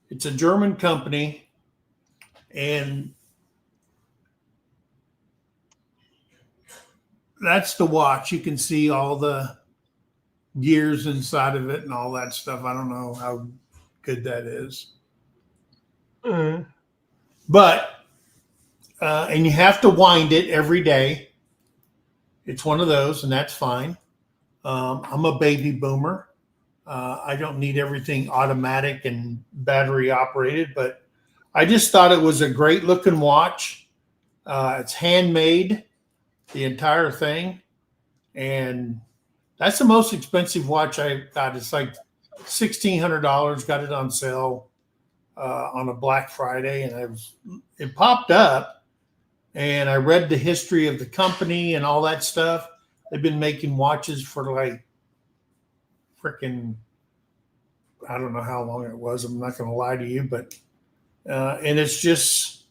it's a German company, and that's the watch. You can see all the gears inside of it and all that stuff. I don't know how good that is. But and you have to wind it every day. It's one of those, and that's fine. I'm a baby boomer. I don't need everything automatic and battery operated, but I just thought it was a great looking watch. It's handmade, the entire thing. And that's the most expensive watch I got. It's like $1,600. Got it on sale on a Black Friday, and it popped up. And I read the history of the company and all that stuff. They've been making watches for like freaking, I don't know how long it was. I'm not going to lie to you, but and it's just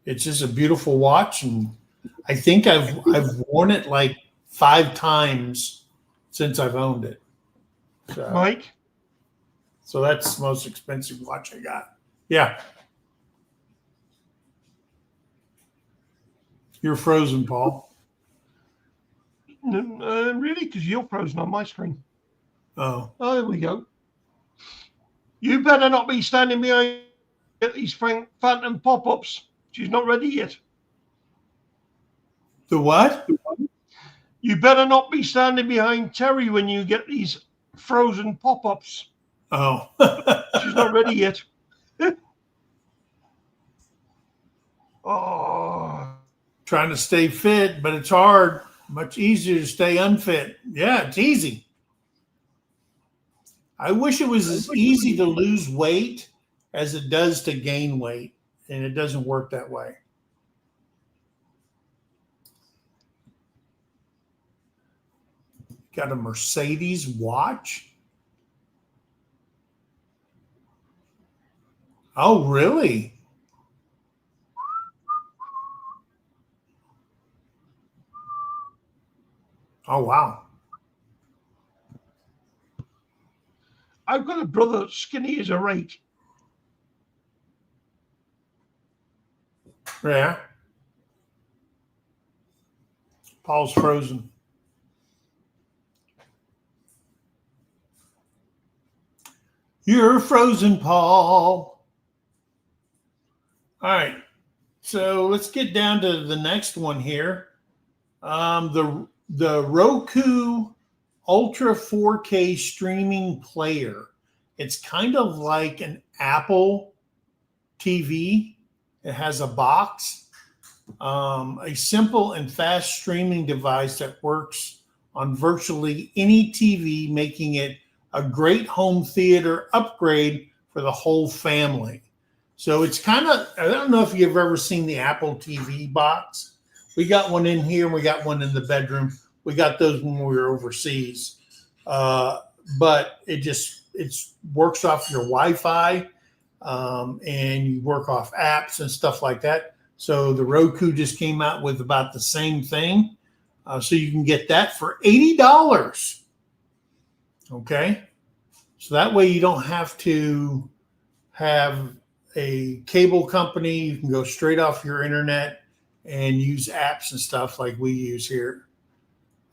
a beautiful watch, and I think I've worn it like 5 times since I've owned it. So, Mike? So that's the most expensive watch I got. Yeah. You're frozen, Paul. Really? Because you're frozen on my screen. Oh, there we go. You better not be standing behind these phantom pop-ups. She's not ready yet. The what? You better not be standing behind Terry when you get these frozen pop-ups. Oh. She's not ready yet. Oh. Trying to stay fit, but it's hard. Much easier to stay unfit. Yeah, it's easy. I wish it was as easy to lose weight as it does to gain weight, and it doesn't work that way. Got a Mercedes watch? Oh, really? Oh, wow. I've got a brother skinny as a rake. Yeah. Paul's frozen. You're frozen, Paul. All right. So let's get down to the next one here. The Roku Ultra 4K streaming player. It's kind of like an Apple TV. It has a box, a simple and fast streaming device that works on virtually any TV, making it a great home theater upgrade for the whole family. So it's kind of, I don't know if you've ever seen the Apple TV box. We got one in here, and we got one in the bedroom. We got those when we were overseas. But it works off your Wi-Fi, and you work off apps and stuff like that. So the Roku just came out with about the same thing. So you can get that for $80. Okay. So that way you don't have to have a cable company. You can go straight off your internet and use apps and stuff like we use here.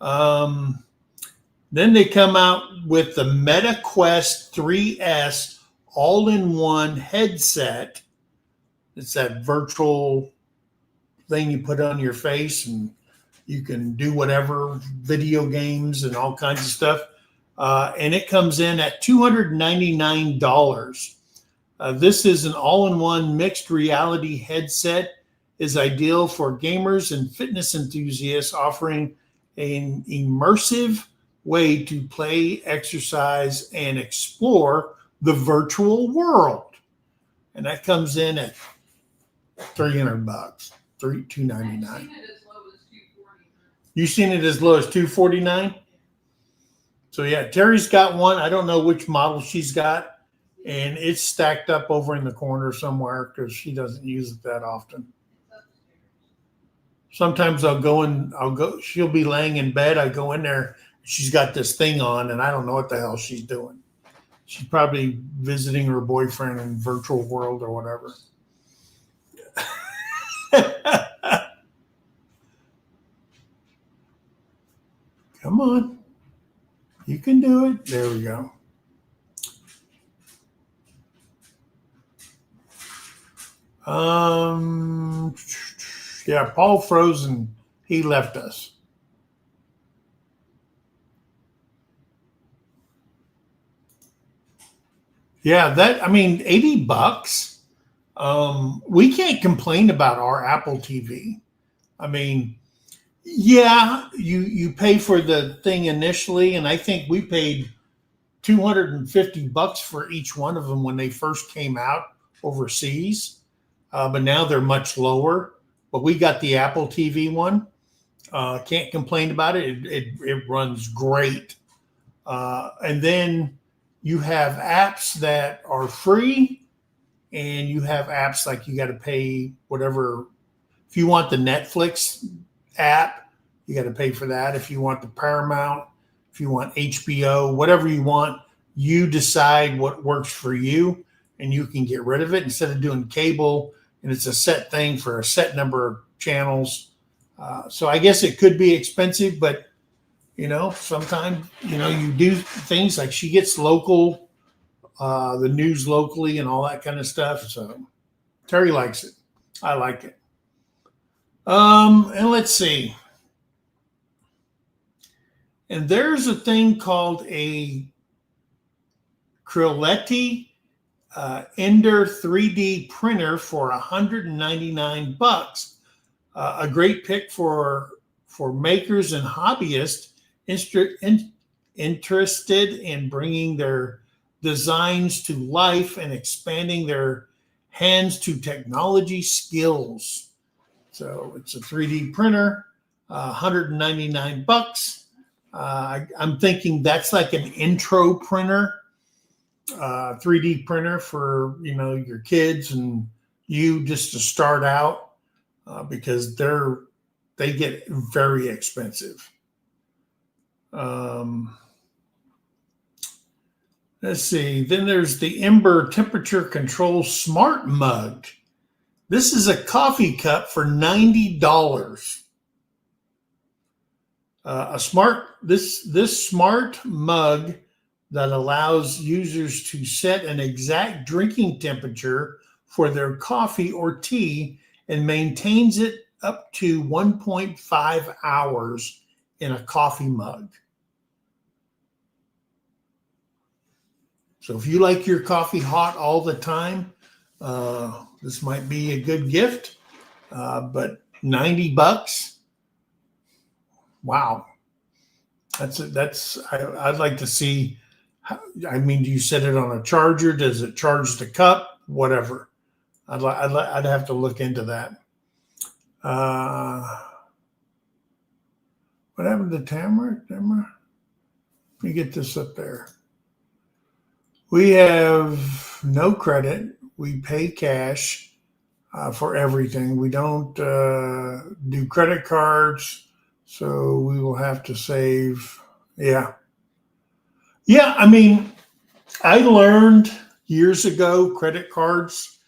Then they come out with the Meta Quest 3S all-in-one headset. It's that virtual thing you put on your face, and you can do whatever, video games and all kinds of stuff. And it comes in at $299. This is an all-in-one mixed reality headset. Is ideal for gamers and fitness enthusiasts, offering an immersive way to play, exercise, and explore the virtual world. And that comes in at $300, $299. You seen it as low as $249? So yeah, Terrie's got one. I don't know which model she's got, and it's stacked up over in the corner somewhere because she doesn't use it that often. Sometimes she'll be laying in bed. I go in there, she's got this thing on, and I don't know what the hell she's doing. She's probably visiting her boyfriend in virtual world or whatever. Come on. You can do it. There we go. Yeah, Paul Frozen, he left us. Yeah, $80. We can't complain about our Apple TV. I mean, yeah, you pay for the thing initially, and I think we paid $250 for each one of them when they first came out overseas. But now they're much lower. But we got the Apple TV one. Can't complain about it. It runs great. And then you have apps that are free, and you have apps like you got to pay whatever. If you want the Netflix app, you got to pay for that. If you want the Paramount, if you want HBO, whatever you want, you decide what works for you, and you can get rid of it instead of doing cable. And it's a set thing for a set number of channels. So I guess it could be expensive, but sometimes, you do things like she gets local, the news locally and all that kind of stuff. So Terry likes it. I like it. And let's see. And there's a thing called a Crealetti Ender 3D printer for $199. A great pick for makers and hobbyists interested in bringing their designs to life and expanding their hands to technology skills. So it's a 3D printer, $199. I'm thinking that's like an intro printer. 3D printer for your kids and you just to start out because they get very expensive. Let's see. Then there's the Ember temperature control smart mug. This is a coffee cup for $90. This smart mug that allows users to set an exact drinking temperature for their coffee or tea and maintains it up to 1.5 hours in a coffee mug. So if you like your coffee hot all the time, this might be a good gift. But $90, wow. I'd like to see. Do you set it on a charger? Does it charge the cup? Whatever. I'd have to look into that. What happened to Tamara? Let me get this up there. We have no credit. We pay cash for everything. We don't do credit cards, so we will have to save. Yeah. I learned years ago credit cards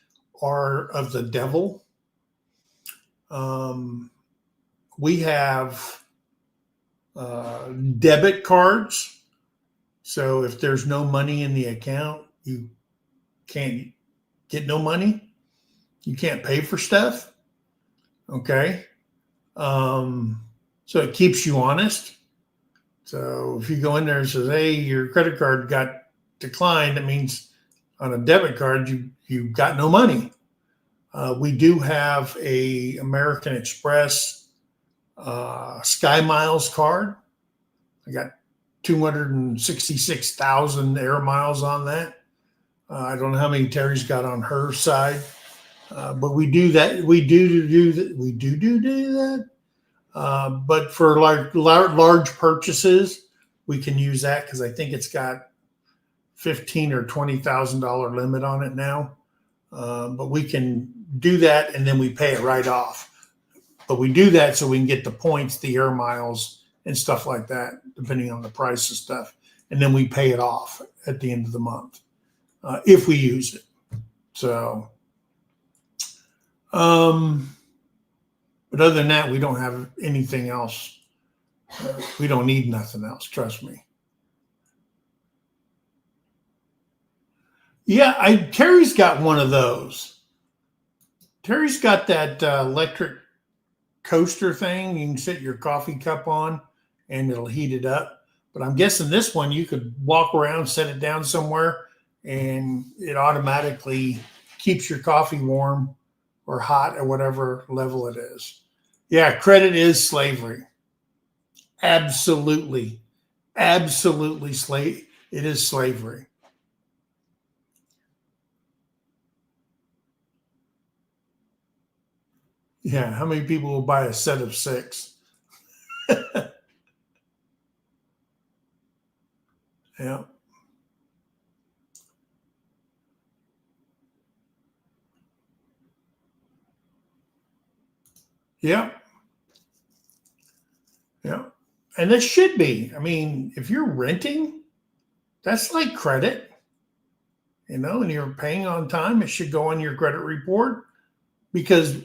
are of the devil. We have debit cards. So if there's no money in the account, you can't get no money. You can't pay for stuff. Okay. So it keeps you honest. So if you go in there and says, hey, your credit card got declined, that means on a debit card, you got no money. We do have a American Express Sky Miles card. I got 266,000 air miles on that. I don't know how many Terri's got on her side, but we do that. We do that. But for like large purchases, we can use that because I think it's got $15,000 or $20,000 limit on it now. But we can do that and then we pay it right off. But we do that so we can get the points, the air miles, and stuff like that, depending on the price of stuff. And then we pay it off at the end of the month if we use it. So, but other than that, we don't have anything else. We don't need nothing else. Trust me. Yeah, Terry's got one of those. Terry's got that electric coaster thing you can set your coffee cup on and it'll heat it up. But I'm guessing this one you could walk around, set it down somewhere, and it automatically keeps your coffee warm or hot at whatever level it is. Yeah, credit is slavery. Absolutely. Absolutely it is slavery. Yeah, how many people will buy a set of 6? Yeah. Yeah. Yeah. And it should be. I mean, if you're renting, that's like credit, and you're paying on time, it should go on your credit report. Because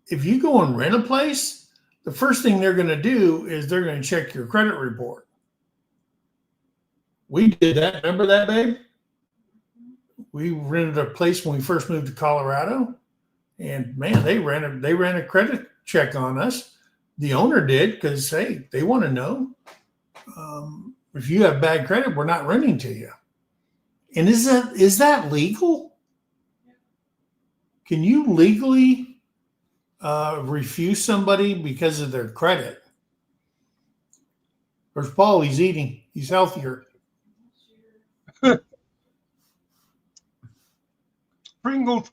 if you go and rent a place, the first thing they're going to do is they're going to check your credit report. We did that. Remember that, babe? We rented a place when we first moved to Colorado, and man, they ran a credit check on us. The owner did because, hey, they want to know. If you have bad credit, we're not renting to you. And is that legal? Can you legally refuse somebody because of their credit? There's Paul. He's eating. He's healthier. Pringles.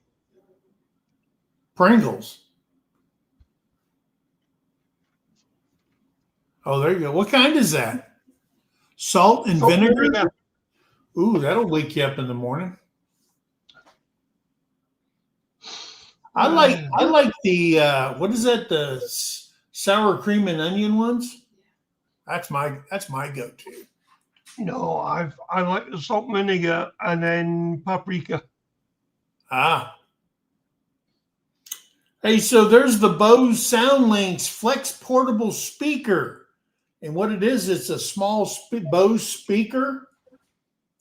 Oh, there you go. What kind is that? Salt and vinegar? Ooh, that'll wake you up in the morning. I like the what is that? The sour cream and onion ones. That's my go-to. No, I like the salt and vinegar and then paprika. Ah. Hey, so there's the Bose SoundLinks Flex Portable Speaker. And what it is, it's a small Bose speaker.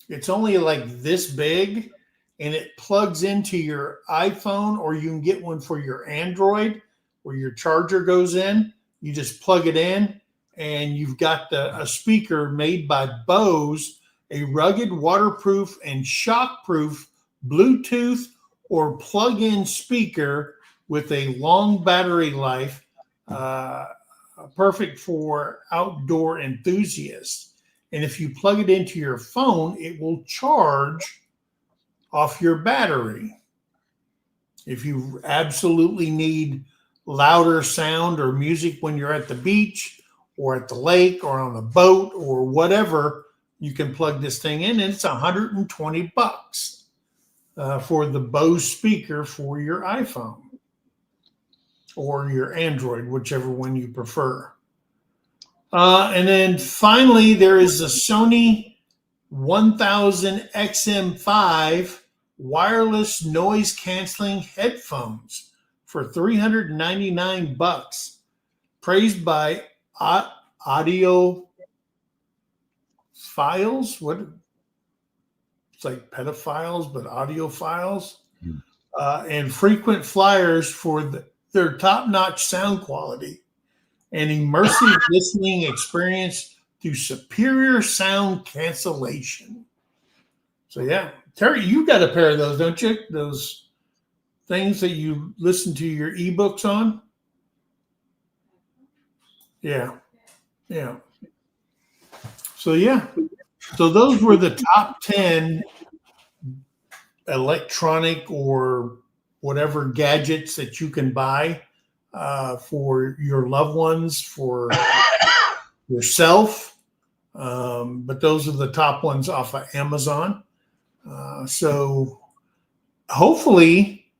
It's only like this big, and it plugs into your iPhone, or you can get one for your Android where your charger goes in. You just plug it in, and you've got a speaker made by Bose, a rugged, waterproof, and shockproof Bluetooth or plug-in speaker with a long battery life, perfect for outdoor enthusiasts. And if you plug it into your phone, it will charge off your battery. If you absolutely need louder sound or music when you're at the beach or at the lake or on a boat or whatever, you can plug this thing in, and it's $120 for the Bose speaker for your iPhone or your Android, whichever one you prefer. And then finally, there is a Sony 1000 XM5 wireless noise canceling headphones for $399, praised by Audio Files. What? It's like pedophiles, but audiophiles, and frequent flyers for their top-notch sound quality and immersive listening experience through superior sound cancellation. So yeah, Terry, you got a pair of those, don't you? Those things that you listen to your ebooks on? Yeah. Yeah. So yeah. So those were the top 10 electronic or whatever gadgets that you can buy for your loved ones, for yourself. But those are the top ones off of Amazon. So hopefully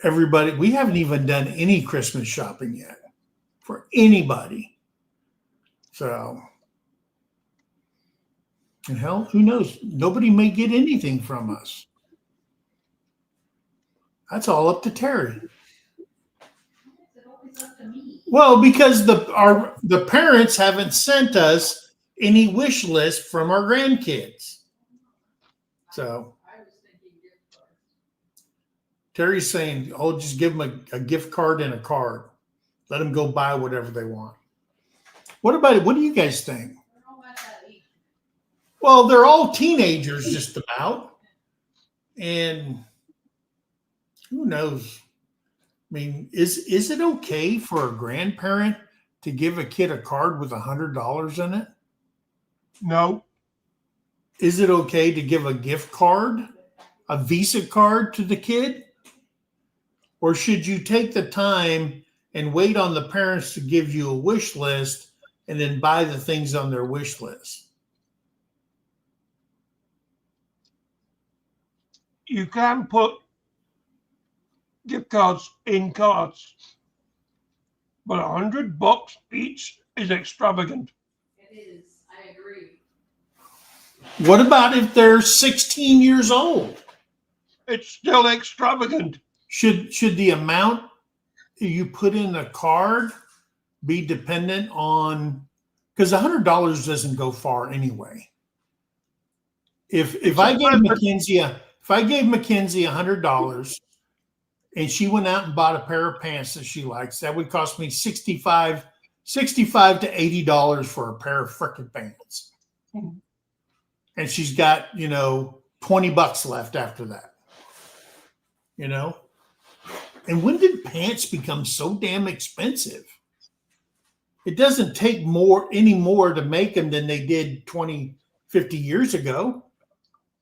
everybody, we haven't even done any Christmas shopping yet for anybody. So, and hell, who knows? Nobody may get anything from us. That's all up to Terrie. Well, because the parents haven't sent us any wish list from our grandkids. So Terrie's saying, "Oh, just give them a gift card and a card. Let them go buy whatever they want." What about it? What do you guys think? Well, they're all teenagers, just about, and who knows? I mean, is it okay for a grandparent to give a kid a card with $100 in it? No. Is it okay to give a gift card, a Visa card to the kid? Or should you take the time and wait on the parents to give you a wish list and then buy the things on their wish list? You can put gift cards in cards, but $100 each is extravagant. It is. I agree. What about if they're 16 years old? It's still extravagant. Should the amount you put in a card be dependent on, because $100 doesn't go far anyway. If I gave Mackenzie $100 and she went out and bought a pair of pants that she likes, that would cost me $65 to $80 for a pair of frickin' pants. Mm-hmm. And she's got, $20 left after that. And when did pants become so damn expensive? It doesn't take any more to make them than they did 20, 50 years ago.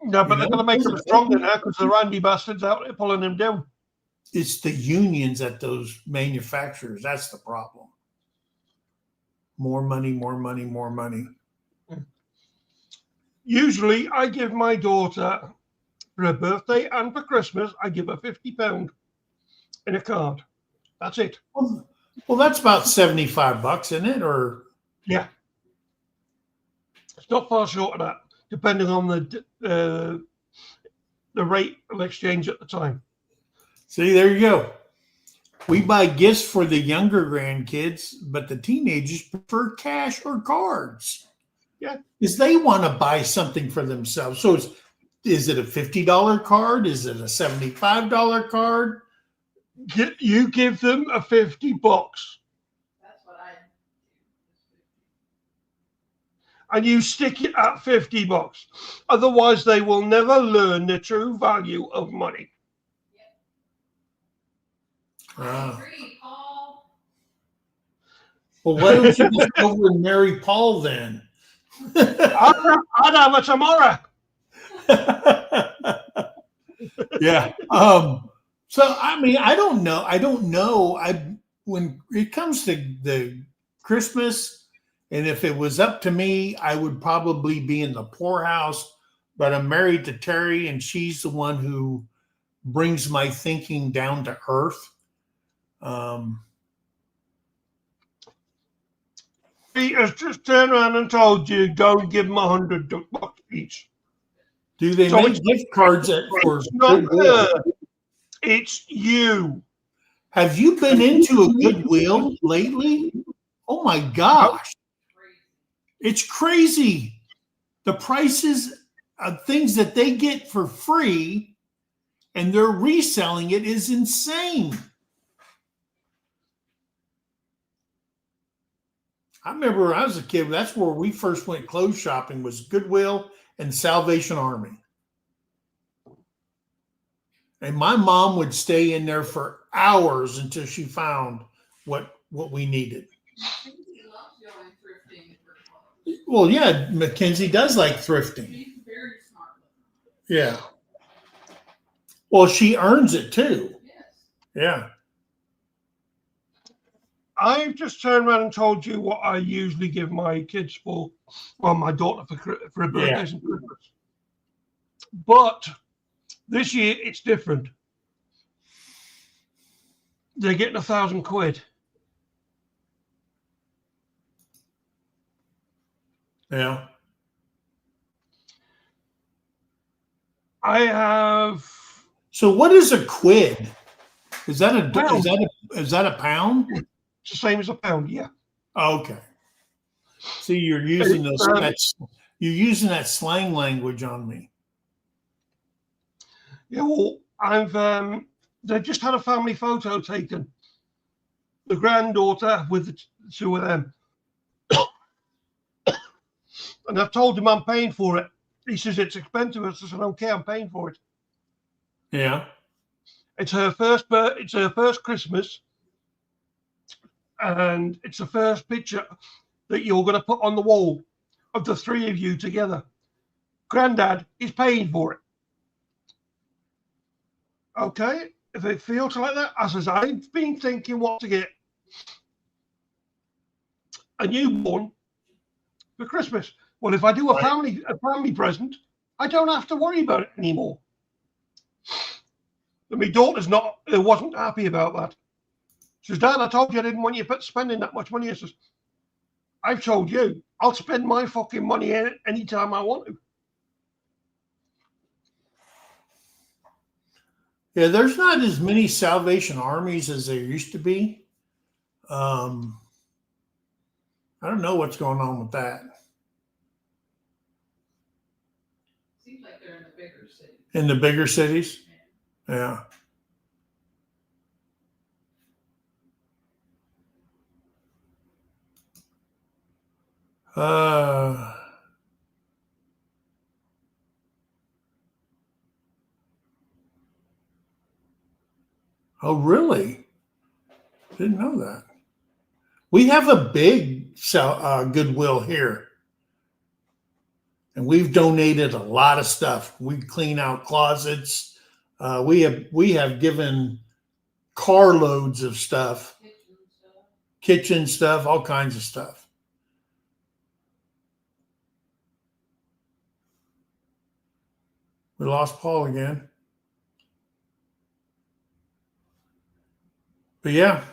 No, but they're going to make them stronger now because the Randy bastards out there pulling them down. It's the unions at those manufacturers. That's the problem. More money, more money, more money. Usually I give my daughter, for her birthday and for Christmas, I give her £50 in a card. That's it. Well, that's about $75, isn't it? Or yeah, it's not far short of that, depending on the rate of exchange at the time. See, there you go. We buy gifts for the younger grandkids, but the teenagers prefer cash or cards. Yeah, because they want to buy something for themselves. So is it a $50 card? Is it a $75 card? You give them a $50. That's what I do. And you stick it at $50. Otherwise, they will never learn the true value of money. I agree, Paul. Well, why don't you just go over and marry Paul then? I'd have a tomorrow. Yeah. So I mean, I don't know. When it comes to the Christmas, and if it was up to me, I would probably be in the poorhouse. But I'm married to Terrie, and she's the one who brings my thinking down to earth. He has just turned around and told you, don't give them $100 each. Do they make gift cards for Goodwill? It's you. Have you been into a Goodwill lately? Oh my gosh. It's crazy. The prices of things that they get for free and they're reselling it is insane. I remember when I was a kid, that's where we first went clothes shopping, was Goodwill and Salvation Army. And my mom would stay in there for hours until she found what we needed. Mackenzie loves going thrifting for clothes. Well, yeah, Mackenzie does like thrifting. She's very smart. Yeah. Well, she earns it too. Yes. Yeah. I've just turned around and told you what I usually give my kids for, well, my daughter for her birthdays and Christmas. But this year it's different. They're getting £1,000. Yeah. I have. So what is a quid? Is that a Pound. is that a pound? It's the same as a pound, yeah. Okay. See, you're using you're using that slang language on me. Yeah, well, they've just had a family photo taken. The granddaughter with the two of them. And I've told him I'm paying for it. He says it's expensive. I said, I don't care, I'm paying for it. Yeah. It's her first Christmas. And it's the first picture that you're going to put on the wall of the three of you together. Granddad is paying for it. Okay, if it feels like that, I says, I've been thinking what to get a newborn for Christmas. Well, if I do a family present, I don't have to worry about it anymore. And my daughter's wasn't happy about that. She says, Dad, I told you I didn't want you spending that much money. I says, I've told you, I'll spend my fucking money anytime I want to. Yeah, there's not as many Salvation Armies as there used to be. I don't know what's going on with that. Seems like they're in the bigger cities. In the bigger cities? Yeah. Oh, really? Didn't know that. We have a big Goodwill here. And we've donated a lot of stuff. We clean out closets. We have given carloads of stuff. Kitchen stuff, all kinds of stuff. We lost Paul again. But yeah.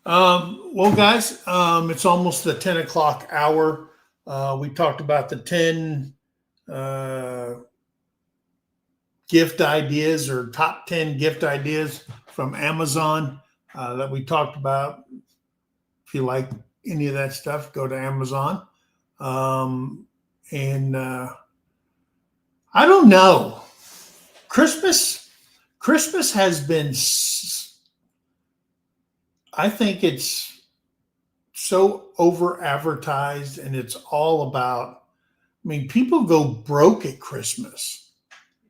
Well, guys, it's almost the 10 o'clock hour. We talked about the 10 gift ideas or top 10 gift ideas from Amazon that we talked about. If you like any of that stuff, go to Amazon. And I don't know. Christmas has been, I think it's so over advertised, and it's all about, I mean, people go broke at Christmas.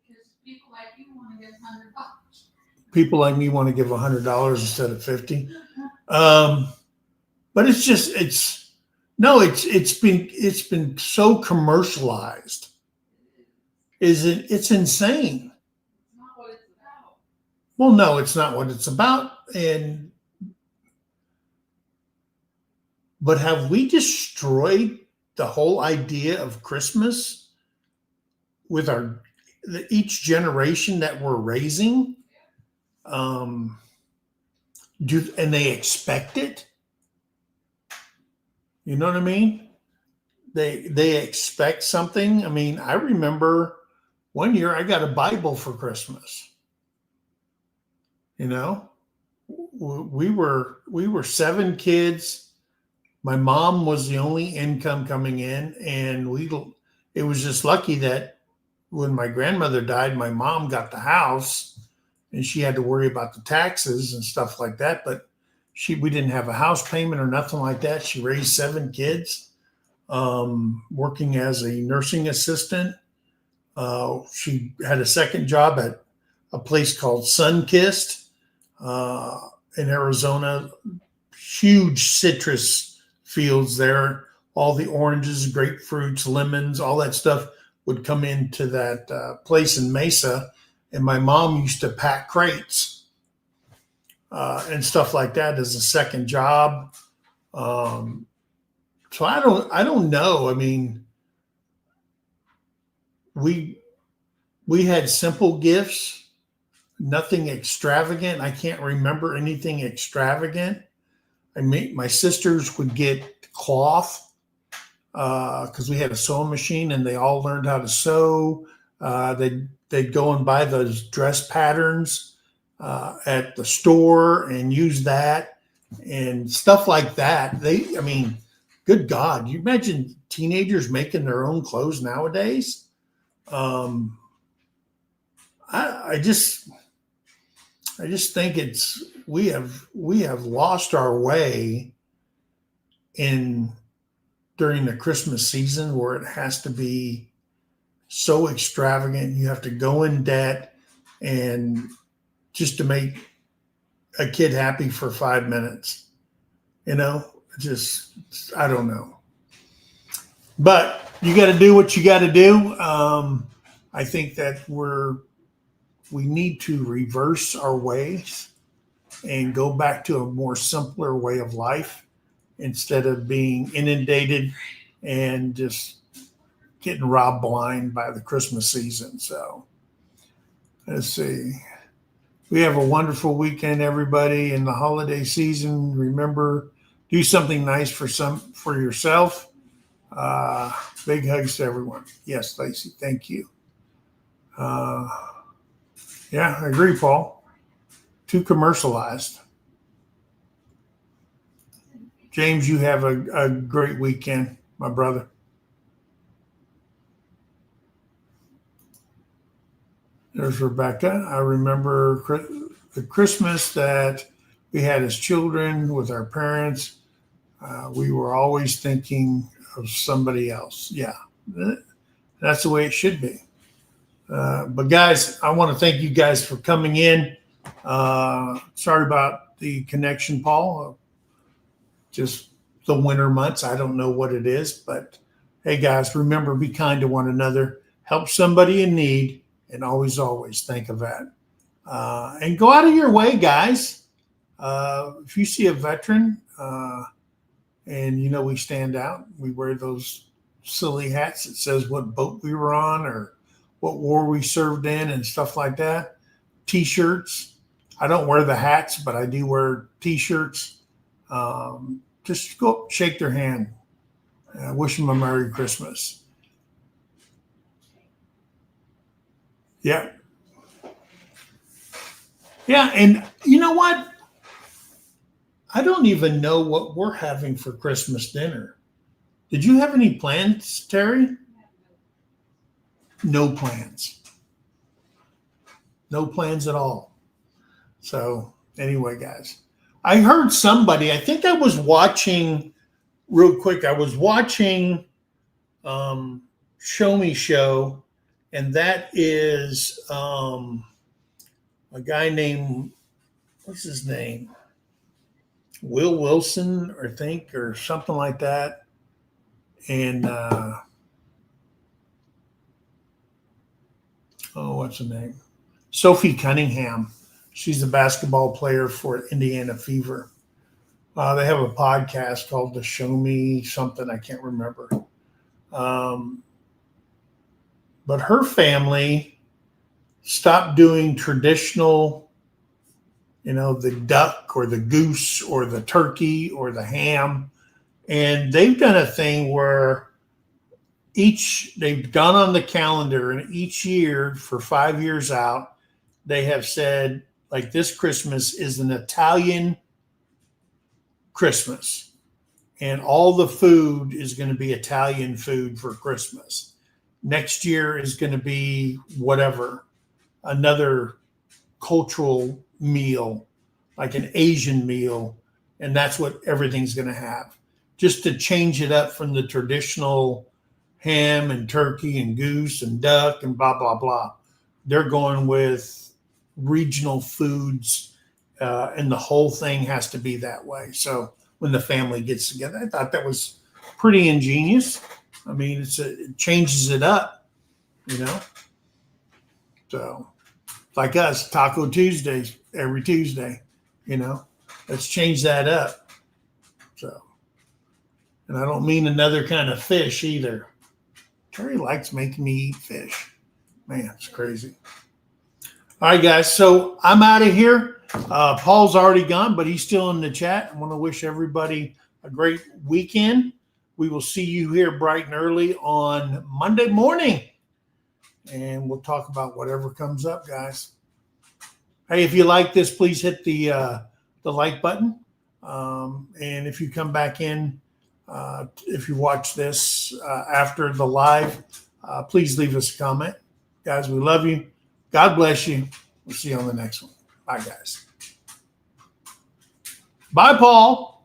Because people like you want to give $100. People like me want to give $100 instead of 50. But it's been so commercialized. It's insane. It's not what it's about. Well, no, it's not what it's about. But have we destroyed the whole idea of Christmas with each generation that we're raising? And they expect it? You know what I mean? They expect something. I mean, I remember one year I got a Bible for Christmas. You know, we were 7 kids. My mom was the only income coming in, and it was just lucky that when my grandmother died, my mom got the house, and she had to worry about the taxes and stuff like that. But we didn't have a house payment or nothing like that. She raised 7 kids, working as a nursing assistant. She had a second job at a place called Sunkist in Arizona. Huge citrus fields there. All the oranges, grapefruits, lemons, all that stuff would come into that place in Mesa. And my mom used to pack crates and stuff like that as a second job. So I don't know. I mean, we had simple gifts, nothing extravagant. I can't remember anything extravagant. I mean, my sisters would get cloth because we had a sewing machine, and they all learned how to sew. They'd go and buy those dress patterns at the store and use that and stuff like that. I mean, good God, you imagine teenagers making their own clothes nowadays? I just think we have lost our way during the Christmas season, where it has to be so extravagant. You have to go in debt and just to make a kid happy for 5 minutes, I don't know. But you got to do what you got to do. I think that we need to reverse our ways and go back to a more simpler way of life instead of being inundated and just getting robbed blind by the Christmas season. So let's see. We have a wonderful weekend, everybody, in the holiday season. Remember, do something nice for yourself. Big hugs to everyone. Yes, Lacey, thank you. Yeah, I agree, Paul. Too commercialized. James, you have a great weekend, my brother. There's Rebecca. I remember the Christmas that we had as children with our parents. We were always thinking of somebody else. Yeah, that's the way it should be. But guys, I want to thank you guys for coming in. Sorry about the connection, Paul. Just the winter months. I don't know what it is, but hey guys, remember, be kind to one another, help somebody in need, and always think of that. And go out of your way, guys. If you see a veteran and we stand out, we wear those silly hats that says what boat we were on or what war we served in and stuff like that. T-shirts. I don't wear the hats, but I do wear T-shirts. Just go shake their hand. Wish them a Merry Christmas. Yeah. Yeah, and you know what? I don't even know what we're having for Christmas dinner. Did you have any plans, Terry? No plans. No plans at all. So anyway, guys, I heard somebody, I think I was watching real quick. I was watching Show Me Show, and that is a guy named, what's his name? Will Wilson, I think, or something like that. And what's her name? Sophie Cunningham. She's a basketball player for Indiana Fever. They have a podcast called The Show Me something. I can't remember. But her family stopped doing traditional, the duck or the goose or the turkey or the ham. And they've done a thing where they've gone on the calendar, and each year for 5 years out, they have said, like, this Christmas is an Italian Christmas, and all the food is going to be Italian food for Christmas. Next year is going to be whatever, another cultural meal, like an Asian meal, and that's what everything's going to have, just to change it up from the traditional ham and turkey and goose and duck and blah, blah, blah. They're going with regional foods, and the whole thing has to be that way. So when the family gets together, I thought that was pretty ingenious. I mean, it changes it up, So like us, Taco Tuesdays every Tuesday, let's change that up. So, and I don't mean another kind of fish either. Terry likes making me eat fish. Man, it's crazy. All right, guys. So I'm out of here. Paul's already gone, but he's still in the chat. I want to wish everybody a great weekend. We will see you here bright and early on Monday morning. And we'll talk about whatever comes up, guys. Hey, if you like this, please hit the like button. And if you come back in, if you watch this after the live, please leave us a comment. Guys, we love you. God bless you. We'll see you on the next one. Bye, guys. Bye, Paul.